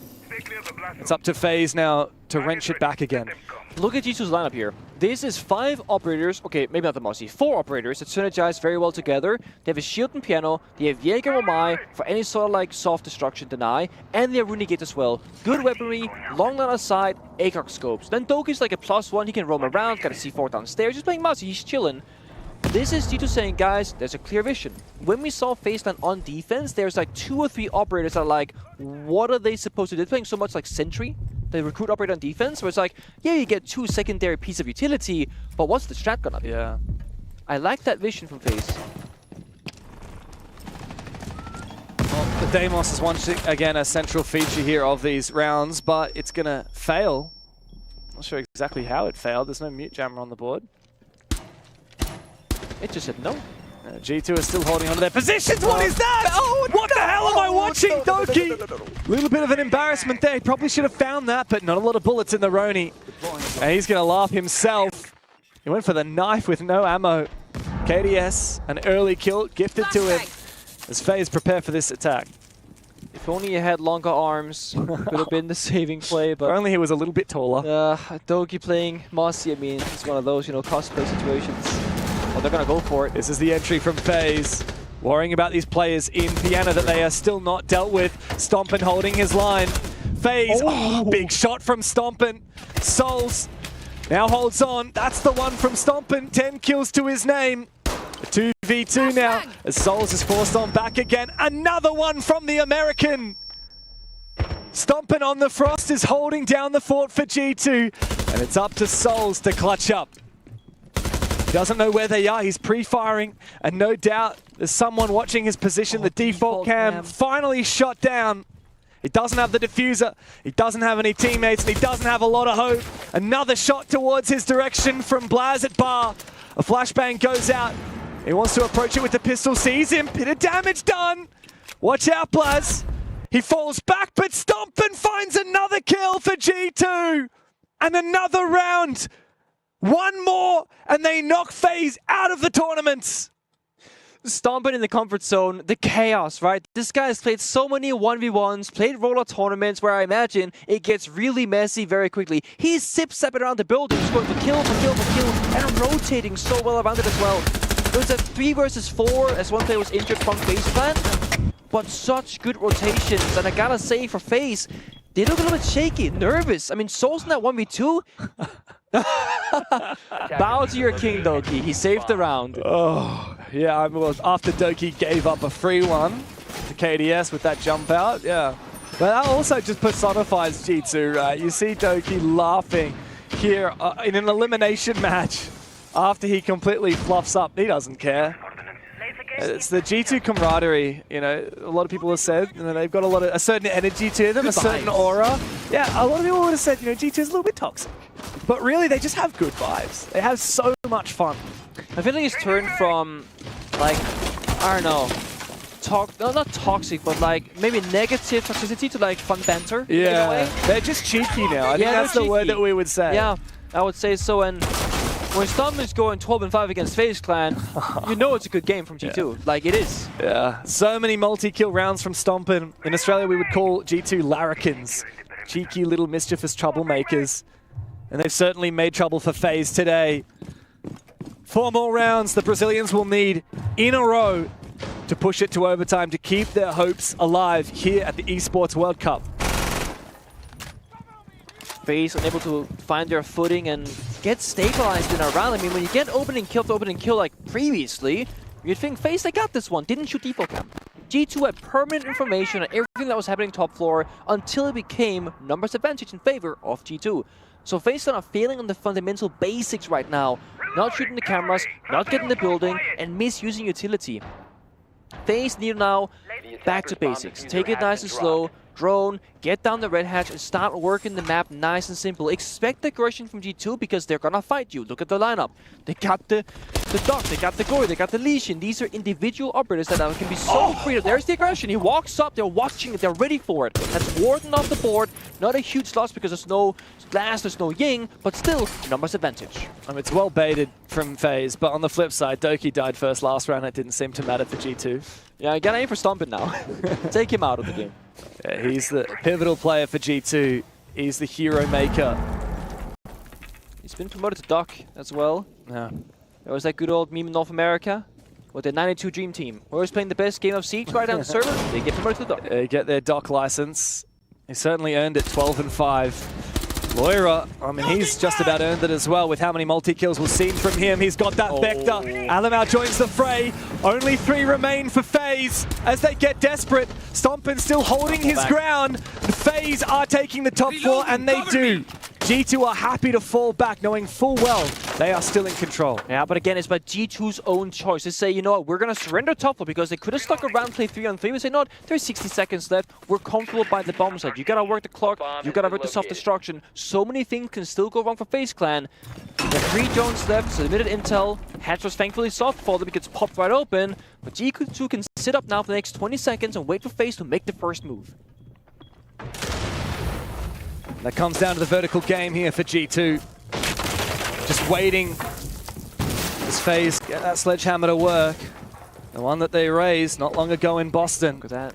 It's up to FaZe now to wrench it back again. Look at G2's lineup here. This is 5 operators, okay, maybe not the most, 4 operators that synergize very well together. They have a shield and piano, they have Jaeger Romai for any sort of like soft destruction deny, and they have Runegate as well. Good weaponry, long line of sight, ACOG scopes. Then Dokkaebi's like a +1, he can roam around, got a C4 downstairs, he's playing Mousy, he's chilling. This is G2 saying, guys, there's a clear vision. When we saw FaZe on defense, there's like 2 or 3 operators that are like, what are they supposed to do? They're playing so much like Sentry, the recruit operator on defense, where it's like, yeah, you get 2 secondary pieces of utility, but what's the strat gonna be? Yeah. I like that vision from FaZe. Well, the Deimos is once again a central feature here of these rounds, but it's gonna fail. Not sure exactly how it failed. There's no mute jammer on the board. It just said no. G2 is still holding on to their positions. What is that? Oh, what the hell am I watching, Doki? A little bit of an embarrassment there. He probably should have found that, but not a lot of bullets in the Roni. And he's going to laugh himself. He went for the knife with no ammo. KDS, an early kill gifted to him as FaZe prepare for this attack. If only he had longer arms, could have been the saving play, but... If only he was a little bit taller. Doki playing Mossy, I mean, it's one of those, you know, cosplay situations. Oh, they're going to go for it. This is the entry from FaZe. Worrying about these players in Piano that they are still not dealt with. Stompin holding his line. FaZe, big shot from Stompin. Souls now holds on. That's the one from Stompin. 10 kills to his name. A 2v2 now as Souls is forced on back again. Another one from the American. Stompin on the Frost is holding down the fort for G2. And it's up to Souls to clutch up. He doesn't know where they are. He's pre-firing. And no doubt there's someone watching his position. The default cam finally shot down. He doesn't have the diffuser. He doesn't have any teammates. And he doesn't have a lot of hope. Another shot towards his direction from Blaz at bar. A flashbang goes out. He wants to approach it with the pistol. Sees him. Bit of damage done. Watch out, Blaz. He falls back, but Stompin finds another kill for G2. And another round. One more, and they knock FaZe out of the tournaments. Stompin in the comfort zone, the chaos, right? This guy has played so many 1v1s, played roller tournaments where I imagine it gets really messy very quickly. He's zip-zapping around the building, just going for kill, for kill, for kill, and rotating so well around it as well. There was a 3 versus 4 as one player was injured from FaZe plan, but such good rotations, and I gotta say for FaZe, they look a little bit shaky, nervous. I mean, Souls in that 1v2. Bow to your king, Doki. He saved the round. Oh, yeah. Well, after Doki gave up a free one to KDS with that jump out, yeah. But that also just personifies G2, right? You see Doki laughing here in an elimination match after he completely fluffs up. He doesn't care. It's the G2 camaraderie, you know, a lot of people have said, you know, they've got a certain energy to them, a certain aura. Yeah, a lot of people would have said, you know, G2 is a little bit toxic. But really, they just have good vibes. They have so much fun. I feel like it's turned from, like, I don't know, not toxic, but like maybe negative toxicity to like fun banter. Yeah, in a way. They're just cheeky now. I think that's the word that we would say. Yeah, I would say so. And when Stompin is going 12-5 against FaZe Clan, you know it's a good game from G2. Yeah. Like, it is. Yeah, so many multi-kill rounds from Stompin. In Australia, we would call G2 larrikins. Cheeky little mischievous troublemakers. And they've certainly made trouble for FaZe today. 4 more rounds the Brazilians will need in a row to push it to overtime to keep their hopes alive here at the Esports World Cup. FaZe unable to find their footing and get stabilized in a round. I mean, when you get opening kill to opening kill like previously, you'd think FaZe, they got this one, didn't shoot default cam. G2 had permanent information on everything that was happening top floor until it became numbers advantage in favor of G2. So FaZe are failing on the fundamental basics right now. Not shooting the cameras, not getting the building, and misusing utility. FaZe need now back to basics. Take it nice and slow. Drone, get down the red hatch and start working the map nice and simple. Expect aggression from G2 because they're gonna fight you. Look at the lineup. They got the Doc, they got the Goy, they got the Lesion. These are individual operators that can be so creative. There's the aggression. He walks up, they're watching it, they're ready for it. That's Warden off the board. Not a huge loss because there's no Glass, there's no Ying, but still, numbers advantage. It's well baited from FaZe, but on the flip side, Doki died first last round. It didn't seem to matter for G2. Yeah, you gotta aim for Stompin now. Take him out of the game. Yeah, he's the pivotal player for G2. He's the hero maker. He's been promoted to Doc as well. Yeah. There was that good old meme in North America with the 92 Dream Team. Whoever's playing the best game of Siege right now on the server, they get promoted to the Doc. They get their Doc license. He certainly earned it, 12-5. Loira, I mean, he's just about earned it as well with how many multi-kills we've seen from him. He's got that Vector. Alamau joins the fray. Only 3 remain for FaZe as they get desperate. Stompin still holding his ground. The FaZe are taking the top 4, and they do. G2 are happy to fall back, knowing full well they are still in control. Yeah, but again, it's by G2's own choice. They say, you know what, we're going to surrender top 4 because they could have stuck around, play 3-on-3. We say, no, there's 60 seconds left. We're comfortable by the bomb side. You got to work the clock. You got to work the self-destruction. So many things can still go wrong for FaZe Clan. There are 3 drones left, so limited intel. Hatch was thankfully soft for them. It gets popped right open. But G2 can sit up now for the next 20 seconds and wait for FaZe to make the first move. That comes down to the vertical game here for G2. Just waiting as FaZe get that sledgehammer to work. The one that they raised not long ago in Boston. Look at that.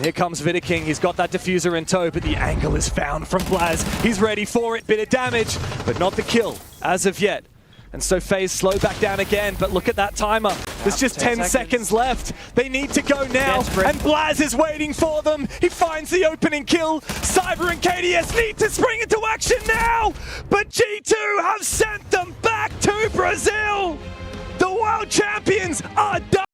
Here comes Vidiking. He's got that diffuser in tow, but the angle is found from Blaz. He's ready for it. Bit of damage, but not the kill as of yet. And so FaZe slow back down again, but look at that timer. There's just 10 seconds left. They need to go now, and Blaz is waiting for them. He finds the opening kill. Cyber and KDS need to spring into action now, but G2 have sent them back to Brazil. The world champions are done.